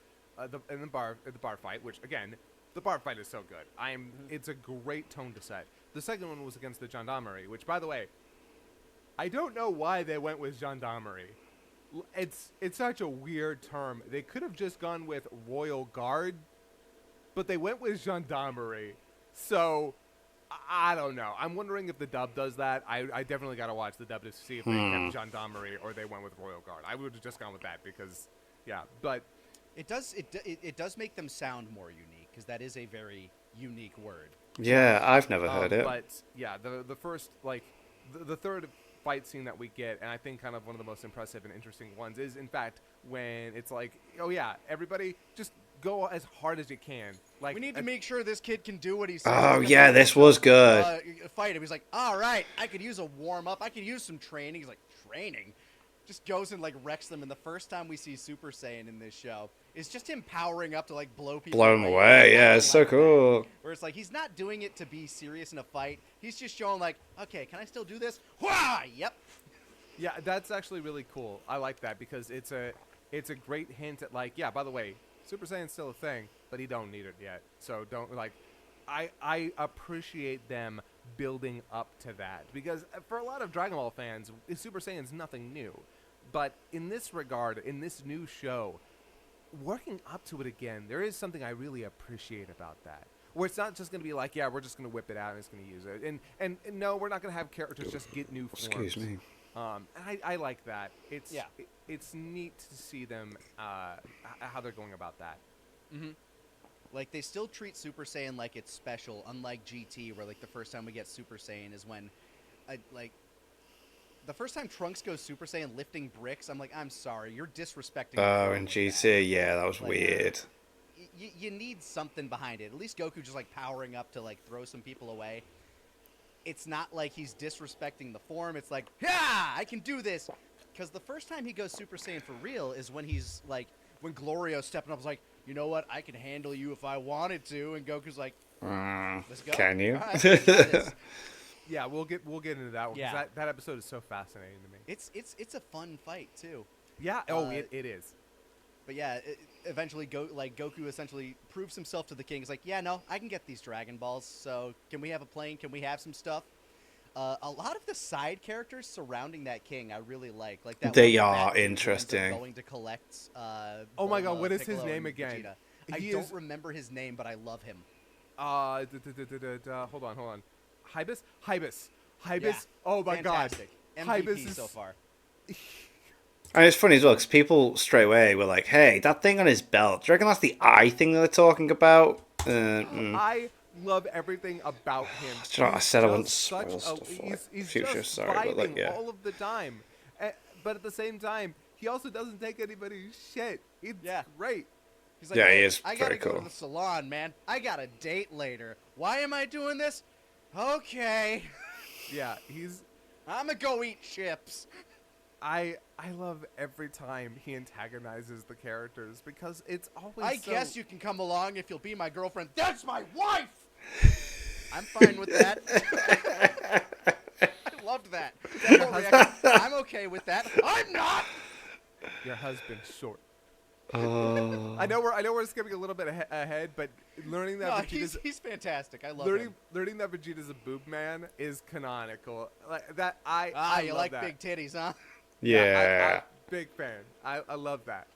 bar fight, which again, the bar fight is so good. It's a great tone to set. The second one was against the gendarmerie, which, by the way, I don't know why they went with gendarmerie. It's such a weird term. They could have just gone with royal guard, but they went with gendarmerie. So I don't know. I'm wondering if the dub does that. I definitely got to watch the dub to see if they kept gendarmerie or they went with royal guard. I would have just gone with that because, yeah. But It does make them sound more unique, because that is a very unique word. Yeah, I've never heard it. But yeah, the first like the third fight scene that we get, and I think kind of one of the most impressive and interesting ones is in fact when it's like, oh yeah, everybody just go as hard as you can. Like We need to make sure this kid can do what he says. Oh, He's yeah, gonna this was good. Fight him. He's like, all right, I could use a warm up. I could use some training. He's like, training? Just goes and like wrecks them. And the first time we see Super Saiyan in this show is just him powering up to like blow people Blow him away. Yeah, it's so cool. Where it's like he's not doing it to be serious in a fight. He's just showing like, okay, can I still do this? Wah! Yep. Yeah, that's actually really cool. I like that because it's a great hint at like, yeah, by the way, Super Saiyan's still a thing, but he don't need it yet. So don't like I appreciate them building up to that because for a lot of Dragon Ball fans, Super Saiyan's nothing new. But in this regard, in this new show, working up to it again, there is something I really appreciate about that. Where it's not just going to be like, yeah, we're just going to whip it out and it's going to use it. And no, we're not going to have characters just get new forms. Excuse me. And I like that. It's Yeah. it's neat to see them how they're going about that. Mm-hmm. Like they still treat Super Saiyan like it's special, unlike GT, where like the first time we get Super Saiyan is when, the first time Trunks goes Super Saiyan lifting bricks. I'm like, I'm sorry, you're disrespecting. Oh, and GT, yeah, that was Like, weird. You need something behind it. At least Goku just like powering up to like throw some people away. It's not like he's disrespecting the form. It's like, yeah, I can do this. Because the first time he goes Super Saiyan for real is when he's like, when Glorio's stepping up, is like, you know what, I can handle you if I wanted to. And Goku's like, let's go. Can you? All right, let's do this. Yeah, we'll get into that one. 'Cause Yeah. that episode is so fascinating to me. It's a fun fight too. Yeah. It is. But yeah, eventually Goku essentially proves himself to the king. He's like, yeah, no, I can get these Dragon Balls. So can we have a plane? Can we have some stuff? A lot of the side characters surrounding that king, I really like. Like that. They one are Fat dude who ends up interesting. Going to collect. Oh my God, Bulma, what is his Piccolo, name and again? Vegeta. He I don't is- remember his name, but I love him. Hold on. Hybis. Yeah. Oh my Fantastic. God. MVP Hybis is so far. And it's funny as well, because people straight away were like, hey, that thing on his belt, do you reckon that's the eye thing that they're talking about? love everything about him. Do you know what, I said I wouldn't Just spoil such stuff a, for, like, he's future, just sorry, but, like, vibing yeah. all of the time. But at the same time, he also doesn't take anybody's shit. It's great. He's like, Yeah, he hey, is I gotta very go cool. to the salon, man. I got a date later. Why am I doing this? Okay. Yeah, I'm gonna go eat chips. I love every time he antagonizes the characters because it's always I so... guess you can come along if you'll be my girlfriend. That's my wife! I'm fine with that. I loved that. I'm okay with that. I'm not! Your husband's short. Oh. I know we're skipping a little bit ahead, but learning that No, Vegeta's he's fantastic. I love him. learning that Vegeta's a boob man is canonical. Like that, I You love like that. big titties, huh? Yeah. I big fan. I love that.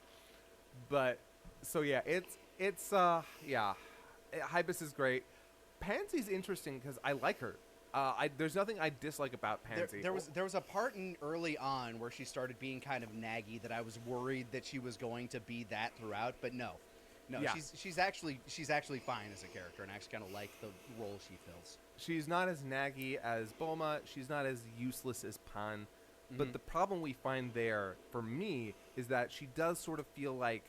But so yeah, it's Hibis is great. Pansy's interesting because I like her. There's nothing I dislike about Pansy. There was a part in early on where she started being kind of naggy that I was worried that she was going to be that throughout, but no, Yeah. she's actually fine as a character, and I actually kind of like the role she fills. She's not as naggy as Bulma. She's not as useless as Pan. Mm-hmm. But the problem we find there, for me, is that she does sort of feel like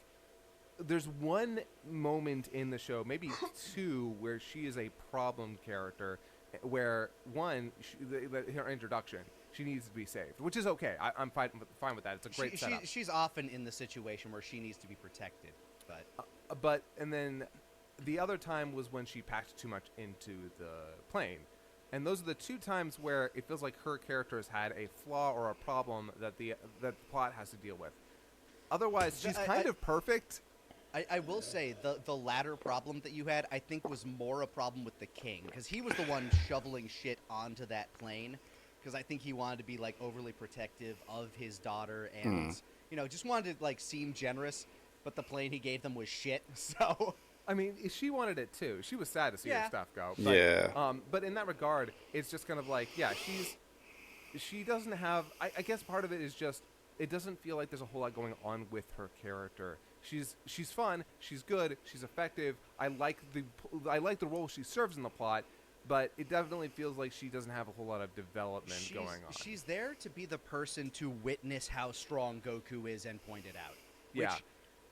there's one moment in the show, maybe two, where she is a problem character, where one, her introduction, she needs to be saved, which is okay. I'm fine with that. It's a great setup. She's often in the situation where she needs to be protected, but And then the other time was when she packed too much into the plane. And those are the two times where it feels like her character has had a flaw or a problem that the plot has to deal with. Otherwise, she's kind of perfect. I will say the latter problem that you had, I think, was more a problem with the king, because he was the one shoveling shit onto that plane, because I think he wanted to be like overly protective of his daughter and just wanted to like seem generous, but the plane he gave them was shit. So I mean, she wanted it too. She was sad to see her stuff go. But, Yeah. But in that regard, it's just kind of like, yeah, she doesn't have. I guess part of it is just it doesn't feel like there's a whole lot going on with her character. She's fun. She's good. She's effective. I like the role she serves in the plot, but it definitely feels like she doesn't have a whole lot of development going on. She's there to be the person to witness how strong Goku is and point it out. Yeah. Which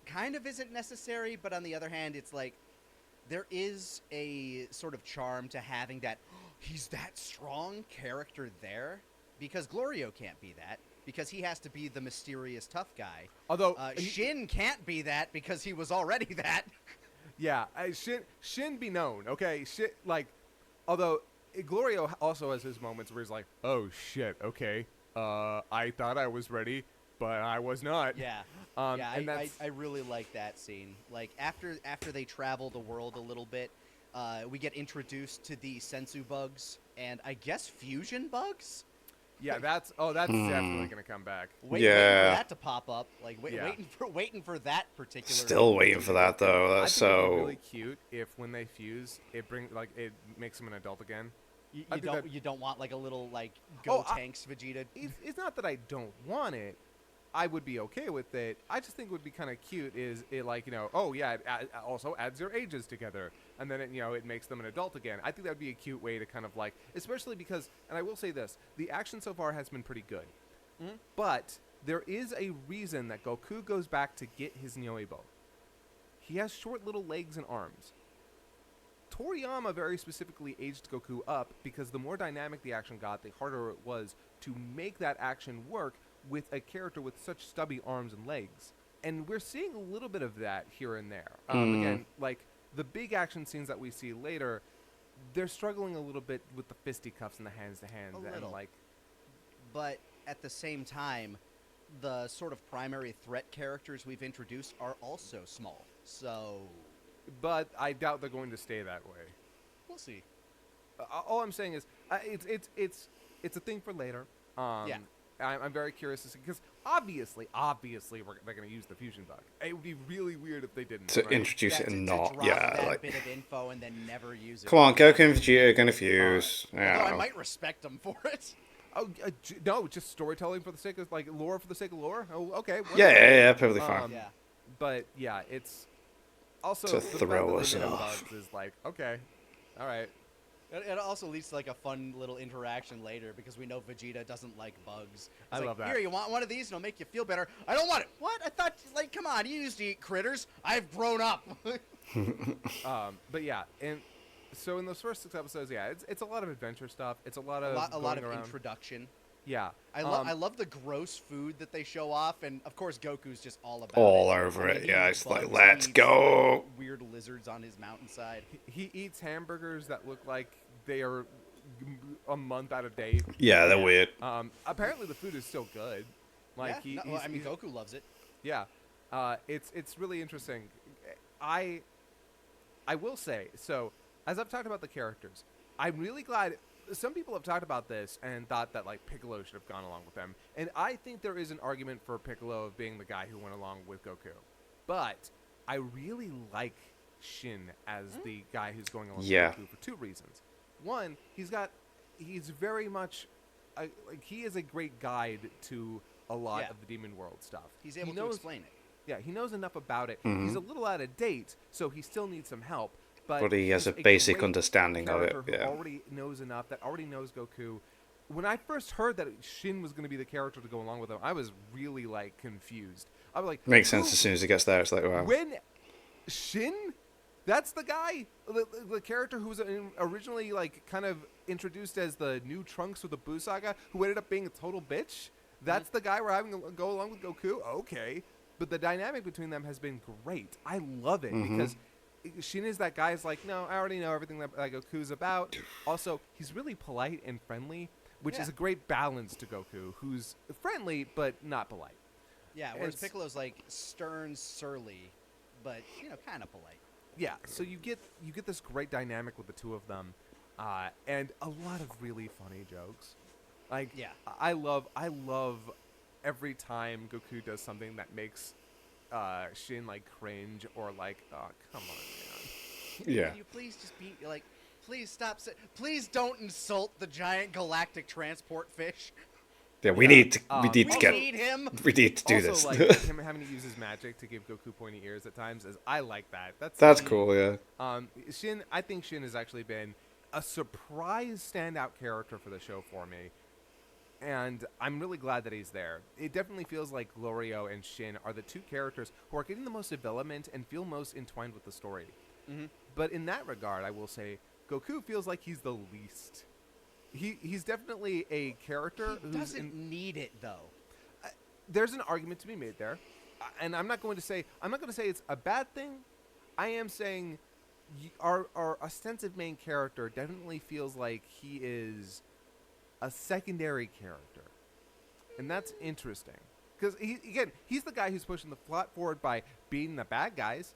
kind of isn't necessary, but on the other hand, it's like there is a sort of charm to having that he's that strong character there, because Glorio can't be that, because he has to be the mysterious tough guy. Although Shin can't be that because he was already that. Yeah, Shin be known, okay? Although Glorio also has his moments where he's like, "Oh shit, okay, I thought I was ready, but I was not." Yeah, and I really like that scene. Like after they travel the world a little bit, we get introduced to the sensu bugs and I guess fusion bugs. Yeah, that's definitely gonna come back. Waiting for that to pop up. Like waiting for that particular. Still waiting for that though. That's I think it'd be so really cute if when they fuse, it makes him an adult again. You don't want like a little like Tanks Vegeta. It's not that I don't want it. I would be okay with it. I just think it would be kind of cute. Is it like it also adds their ages together, and then it makes them an adult again. I think that would be a cute way to kind of like, especially because, and I will say this: the action so far has been pretty good, but there is a reason that Goku goes back to get his Nyoibo. He has short little legs and arms. Toriyama very specifically aged Goku up because the more dynamic the action got, the harder it was to make that action work with a character with such stubby arms and legs. And we're seeing a little bit of that here and there. Again, like the big action scenes that we see later, they're struggling a little bit with the fisticuffs and the hands-to-hands. But at the same time, the sort of primary threat characters we've introduced are also small. So... But I doubt they're going to stay that way. We'll see. All I'm saying is, it's a thing for later. Yeah. I'm very curious to see, because obviously they're going to use the fusion bug. It would be really weird if they didn't. to introduce it and not, drop that bit of info and then never use it. Come on, Goku and Vegeta are gonna fuse. Although I might respect them for it. Oh no, just storytelling for the sake of lore for the sake of lore. Oh, okay. Yeah, perfectly fine. Yeah. But yeah, it's also It's a the fact that thrill, they're isn't doing it? bugs is like, okay, All right. It also leads to like a fun little interaction later because we know Vegeta doesn't like bugs. I love that. Here, you want one of these? It'll make you feel better. I don't want it. What? I thought, like, come on, you used to eat critters. I've grown up. But yeah, and so in those first 6 episodes, yeah, it's a lot of adventure stuff. It's a lot of a lot of going around. introduction. Yeah, I love the gross food that they show off, and of course Goku's just all about All it. over I mean, it. he Yeah, eats it's like, bugs, let's he eats, go. like, weird lizards on his mountainside. he eats hamburgers that look like they are a month out of date. Yeah, they're weird. Apparently the food is still good. Like Yeah, I mean, Goku loves it. Yeah, it's really interesting. I will say, so as I've talked about the characters, I'm really glad. Some people have talked about this and thought that like Piccolo should have gone along with them, and I think there is an argument for Piccolo of being the guy who went along with Goku, but I really like Shin as the guy who's going along with Goku for 2 reasons. One, he's very much like he is a great guide to a lot of the Demon World stuff. He's able to explain it. Yeah, he knows enough about it. He's a little out of date, so he still needs some help. But he has he's a basic great understanding of it. character who already knows enough, that already knows Goku. When I first heard that Shin was going to be the character to go along with him, I was really like confused. I was like, Makes sense as soon as he gets there. It's like, wow. when Shin, that's the guy, the character who was originally like kind of introduced as the new Trunks with the Buu saga, who ended up being a total bitch. That's the guy we're having to go along with Goku. Okay, but the dynamic between them has been great. I love it because Shin is that guy. Is like, no, I already know everything that Goku's about. Also, he's really polite and friendly, which is a great balance to Goku, who's friendly but not polite. Yeah, whereas Piccolo's like stern, surly, but kind of polite. Yeah, so you get this great dynamic with the two of them, and a lot of really funny jokes. Like, I love every time Goku does something that makes Shin like cringe or like, oh, come on, man. Yeah. Can you please just be like, please stop, please don't insult the giant galactic transport fish. Yeah, we need to need him. We need to do also, this. like him having to use his magic to give Goku pointy ears at times, I like that. That's cool. Yeah. I think Shin has actually been a surprise standout character for the show for me, and I'm really glad that he's there. It definitely feels like Glorio and Shin are the 2 characters who are getting the most development and feel most entwined with the story. But in that regard, I will say Goku feels like he's the least. He's definitely a character He doesn't need it though. There's an argument to be made there, and I'm not going to say it's a bad thing. I am saying our ostensive main character definitely feels like he is a secondary character, and that's interesting because he's the guy who's pushing the plot forward by beating the bad guys,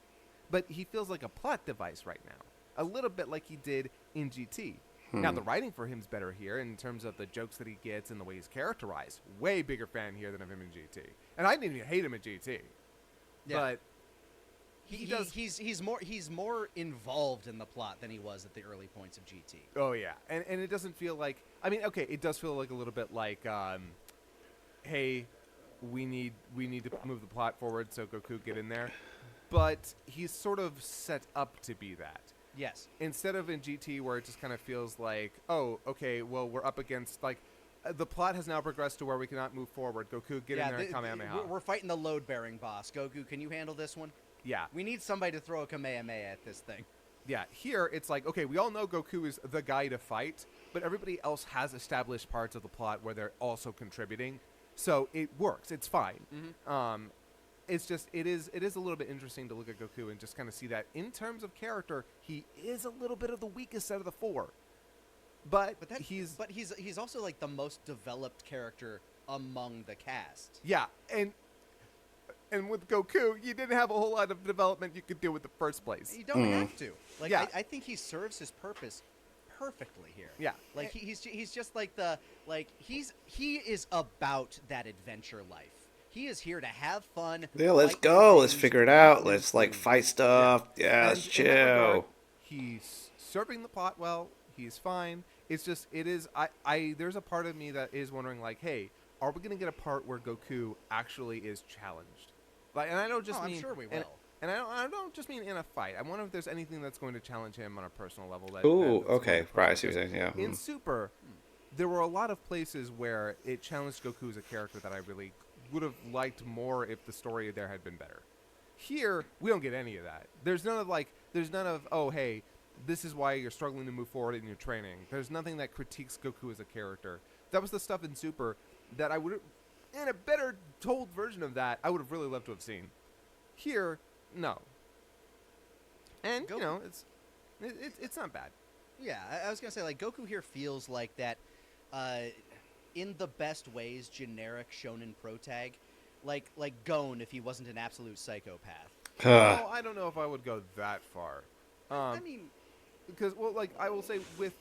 but he feels like a plot device right now, a little bit like he did in GT. Now, the writing for him's better here in terms of the jokes that he gets and the way he's characterized. Way bigger fan here than of him in GT. And I didn't even hate him in GT. Yeah. But he's more involved in the plot than he was at the early points of GT. Oh, yeah. And it doesn't feel like... I mean, okay, it does feel like a little bit like, hey, we need to move the plot forward, so Goku, get in there. But he's sort of set up to be that. Yes. Instead of in GT where it just kind of feels like, oh, okay, well, we're up against, like, the plot has now progressed to where we cannot move forward. Goku, get in there and Kamehameha. We're fighting the load-bearing boss. Goku, can you handle this one? Yeah. We need somebody to throw a Kamehameha at this thing. Yeah, here it's like, okay, we all know Goku is the guy to fight, but everybody else has established parts of the plot where they're also contributing. So it works. It's fine. It's just it is a little bit interesting to look at Goku and just kind of see that in terms of character, he is a little bit of the weakest out of the 4. But he's also like the most developed character among the cast. Yeah, and with Goku, you didn't have a whole lot of development you could do with the first place. You don't have to. Like, yeah. I think he serves his purpose perfectly here. Yeah, like he's just like he is about that adventure life. He is here to have fun. Yeah, let's go. Let's figure it out. Let's like fight stuff. Yeah, let's chill. Regard, he's serving the plot well. He's fine. It's just there's a part of me that is wondering like, hey, are we gonna get a part where Goku actually is challenged? Like, and I don't just mean. I'm sure we will. And I don't just mean in a fight. I wonder if there's anything that's going to challenge him on a personal level. Ooh, That's going okay, to push right. I him. see what you're saying. Yeah. In Super, there were a lot of places where it challenged Goku as a character that I really would have liked more if the story there had been better. Here, we don't get any of that. There's none of, oh, hey, this is why you're struggling to move forward in your training. There's nothing that critiques Goku as a character. That was the stuff in Super that I would have, in a better told version of that, I would have really loved to have seen. Here, no. And, you know, it's not bad. Yeah, I was gonna say, like, Goku here feels like that, in the best ways, generic shonen protag, like Gon if he wasn't an absolute psychopath. Well, I don't know if I would go that far. I mean, because, well, like, I will say with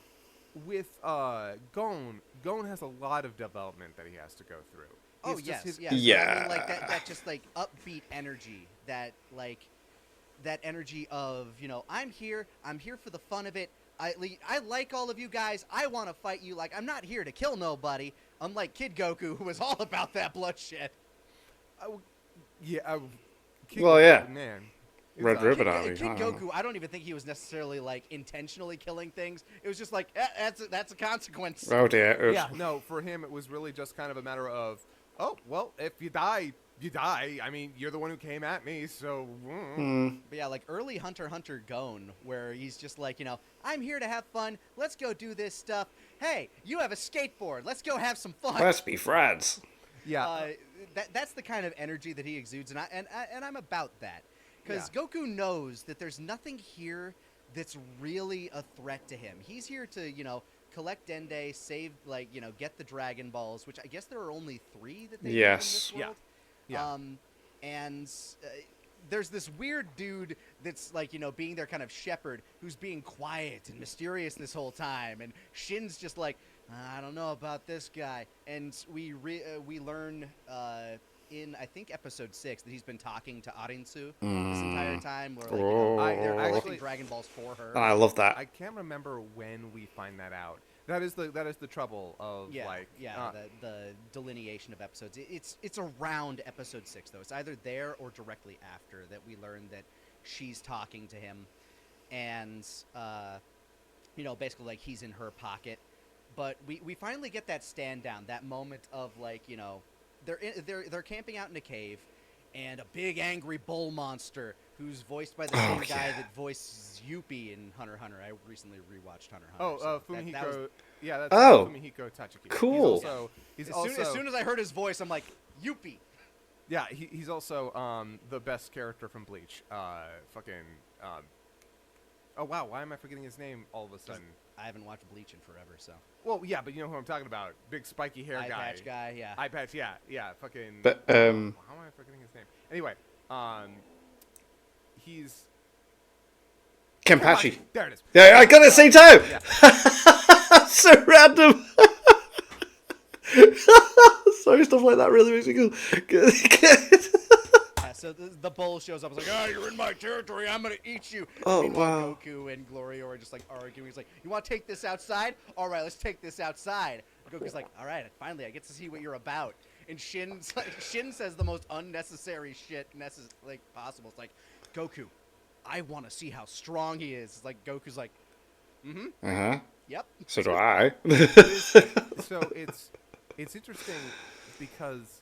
Gon has a lot of development that he has to go through. oh It's yes, just yes. Yeah. I mean, like that just like upbeat energy, that energy of, you know, I'm here for the fun of it. I like all of you guys. I want to fight you. Like, I'm not here to kill nobody. Unlike Kid Goku, who was all about that bloodshed. Well, yeah. Man. Red Ribbon Army. Kid Goku, I don't even think he was necessarily like intentionally killing things. It was just like, that's a consequence. Oh dear. Oops. Yeah, no, for him it was really just kind of a matter of, oh, well, if you die, you die. I mean, you're the one who came at me, so. But yeah, like early Hunter x Hunter Gon, where he's just like, you know, I'm here to have fun. Let's go do this stuff. Hey, you have a skateboard. Let's go have some fun. Let's be friends. Yeah. That's the kind of energy that he exudes, and I'm about that, because Goku knows that there's nothing here that's really a threat to him. He's here to, you know, collect Dende, save, like, you know, get the Dragon Balls, which I guess there are only 3 that they have in this world. Yeah. And there's this weird dude that's, like, you know, being their kind of shepherd, who's being quiet and mysterious this whole time, and Shin's just like, I don't know about this guy. And we learn in, I think, episode 6 that he's been talking to Arinsu this entire time, where, like, you know, they're Actually- collecting Dragon Balls for her. I love that. I can't remember when we find that out. That is the trouble of, like... the delineation of episodes. It's around episode 6, though. It's either there or directly after that we learn that she's talking to him, and you know, basically, like, he's in her pocket. But we finally get that stand down, that moment of, like, you know, they're camping out in a cave, and a big angry bull monster who's voiced by the same guy that voiced Yuppie in Hunter x Hunter. I recently rewatched Hunter x Hunter. Oh, so Fumihiko. that was, That's Fumihiko Tachiki. Cool. He's as also soon as I heard his voice, I'm like, Yuppie. Yeah, he's also the best character from Bleach. Oh wow, why am I forgetting his name all of a sudden? I haven't watched Bleach in forever, so. Well, yeah, but you know who I'm talking about. Big spiky hair Eye guy. patch guy, yeah. Eye patch, yeah, fucking. But how am I forgetting his name? Anyway, he's Kenpachi. There it is. Yeah, I got it at the same time. Yeah. So random. Sorry, stuff like that really makes me cool. Yeah, so the bull shows up. It's like, oh, you're in my territory. I'm going to eat you. Oh, Meanwhile, wow. Goku and Glorio are just, like, arguing. He's like, you want to take this outside? All right, let's take this outside. And Goku's like, all right, finally, I get to see what you're about. And Shin says the most unnecessary shit possible. It's like, Goku, I want to see how strong he is. It's like, Goku's like, yep. So do I. So it's interesting because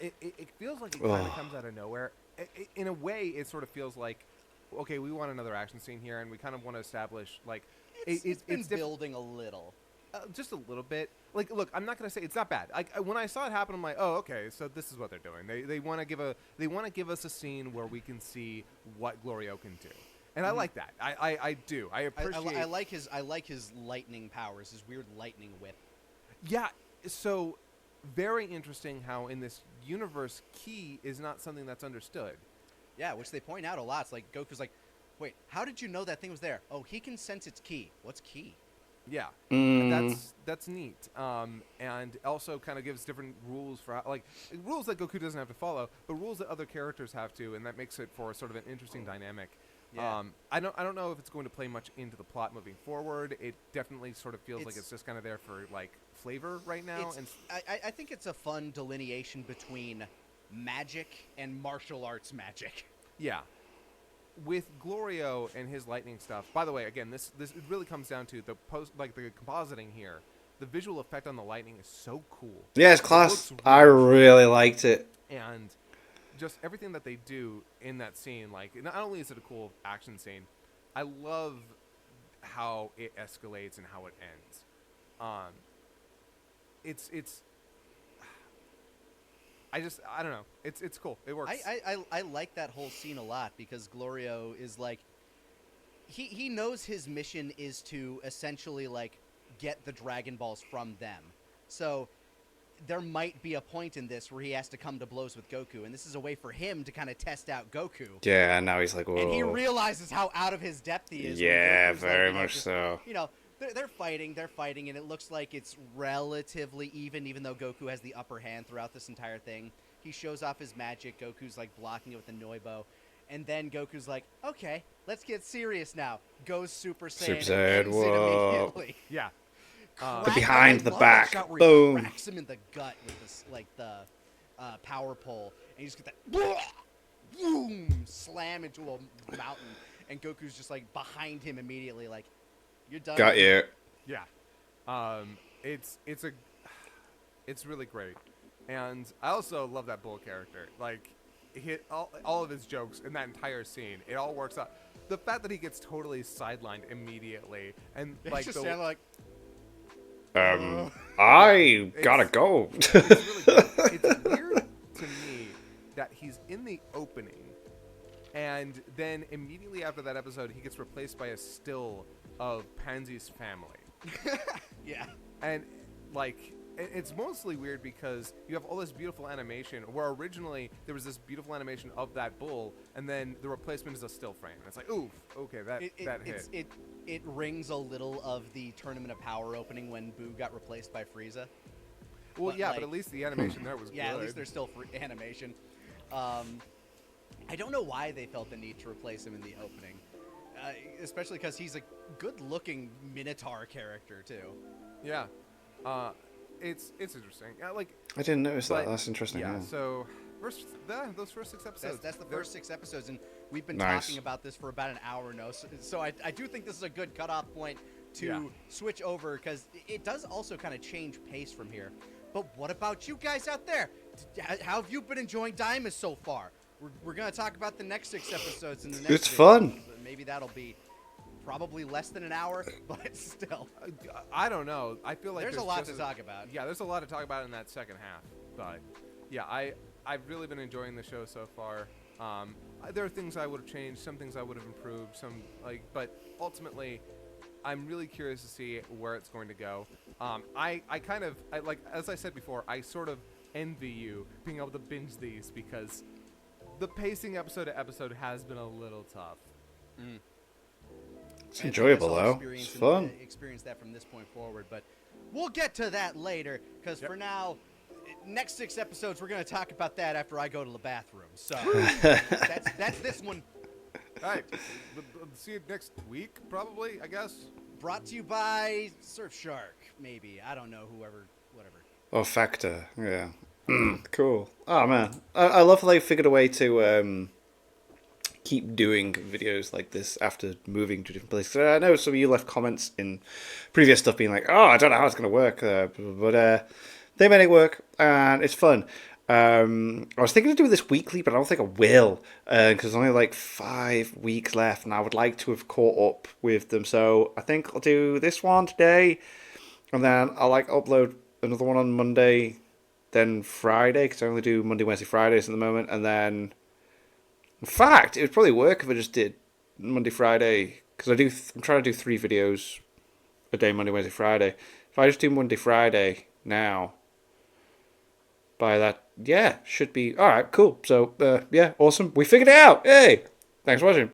it feels like it kind of comes out of nowhere. In a way, it sort of feels like, okay, we want another action scene here, and we kind of want to establish, like... It's been building a little. Just a little bit. Like, look, I'm not gonna say it's not bad. When I saw it happen, I'm like, oh, okay, so this is what they're doing. They want to give us a scene where we can see what Glorio can do, and I like that. I do. I appreciate. I like his lightning powers, his weird lightning whip. Yeah. So very interesting how in this universe, ki is not something that's understood. Yeah, which they point out a lot. It's like Goku's like, wait, how did you know that thing was there? Oh, he can sense its ki. What's ki? Yeah, that's neat, and also kind of gives different rules for rules that Goku doesn't have to follow, but rules that other characters have to, and that makes it for sort of an interesting dynamic. Yeah. I don't know if it's going to play much into the plot moving forward. It definitely sort of feels like it's just kind of there for like flavor right now. And I think it's a fun delineation between magic and martial arts magic. Yeah. With Glorio and his lightning stuff. By the way, again, this it really comes down to the the compositing here. The visual effect on the lightning is so cool. Yeah, it's It class. looks I really really liked it. and just everything that they do in that scene, like not only is it a cool action scene, I love how it escalates and how it ends. It's I don't know. It's cool. It works. I like that whole scene a lot because Glorio is like he knows his mission is to essentially like get the Dragon Balls from them. So there might be a point in this where he has to come to blows with Goku, and this is a way for him to kind of test out Goku. Yeah, and now he's like, whoa. And he realizes how out of his depth he is. Yeah, Goku's very like, much so. You know, they're fighting, and it looks like it's relatively even though Goku has the upper hand throughout this entire thing. He shows off his magic. Goku's like blocking it with the Noibo. And then Goku's like, okay, let's get serious now. Goes Super Saiyan. Super Saiyan, and ends it whoa. immediately. Yeah. Behind I the love back. that shot where Boom. He cracks him in the gut with this, like the power pole, and you just get that boom slam into a mountain, and Goku's just like behind him immediately, like you're done. Got you. Yeah. It's really great. And I also love that Bull character. Like, hit all of his jokes in that entire scene. It all works out. The fact that he gets totally sidelined immediately, and It's like just sound like I gotta go. it's really good. It's weird to me that he's in the opening, and then immediately after that episode, he gets replaced by a still of Pansy's family. yeah. And like it's mostly weird because you have all this beautiful animation where originally there was this beautiful animation of that bull, and then the replacement is a still frame. And it's like, oof, okay, that hit. It rings a little of the Tournament of Power opening when Boo got replaced by Frieza. Well, But, yeah, like- but at least the animation there was Yeah, good. at least there's still free animation. I don't know why they felt the need to replace him in the opening, especially because he's a good-looking Minotaur character too. Yeah, it's interesting. Like I didn't notice that. but- That's interesting. Yeah. Yeah. So those first 6 episodes. That's the they're- first 6 episodes, and we've been Nice. talking about this for about an hour now. So I do think this is a good cutoff point to Yeah. switch over because it does also kind of change pace from here. But what about you guys out there? How have you been enjoying Daima so far? We're going to talk about the next 6 episodes in the next It's video. fun. Maybe that'll be probably less than an hour, but still. I don't know. I feel like There's a lot to just talk about. Yeah, there's a lot to talk about in that second half. But yeah, I've really been enjoying the show so far. There are things I would have changed, some things I would have improved, but ultimately, I'm really curious to see where it's going to go. I like, as I said before, I sort of envy you being able to binge these because the pacing episode to episode has been a little tough. It's And I enjoyable guess I'll though. It's experience fun. experience that from this point forward, but we'll get to that later. Because Yep. for now, next 6 episodes, we're going to talk about that after I go to the bathroom. So that's this one. All right, see you next week, probably. I guess. Brought to you by Surfshark, maybe. I don't know, whatever. Oh, Factor. Yeah. Cool. Oh man, I love how they figured a way to keep doing videos like this after moving to different places. I know some of you left comments in previous stuff being like, "Oh, I don't know how it's going to work," but they made it work, and it's fun. I was thinking of doing this weekly, but I don't think I will because there's only like 5 weeks left, and I would like to have caught up with them. So I think I'll do this one today, and then I'll upload another one on Monday, then Friday, because I only do Monday, Wednesday, Fridays at the moment, and then. In fact, it would probably work if I just did Monday, Friday, because I'm trying to do 3 videos a day, Monday, Wednesday, Friday. If I just do Monday, Friday now, by that, yeah, should be all right. Cool. So, yeah, awesome. We figured it out. Hey, thanks for watching.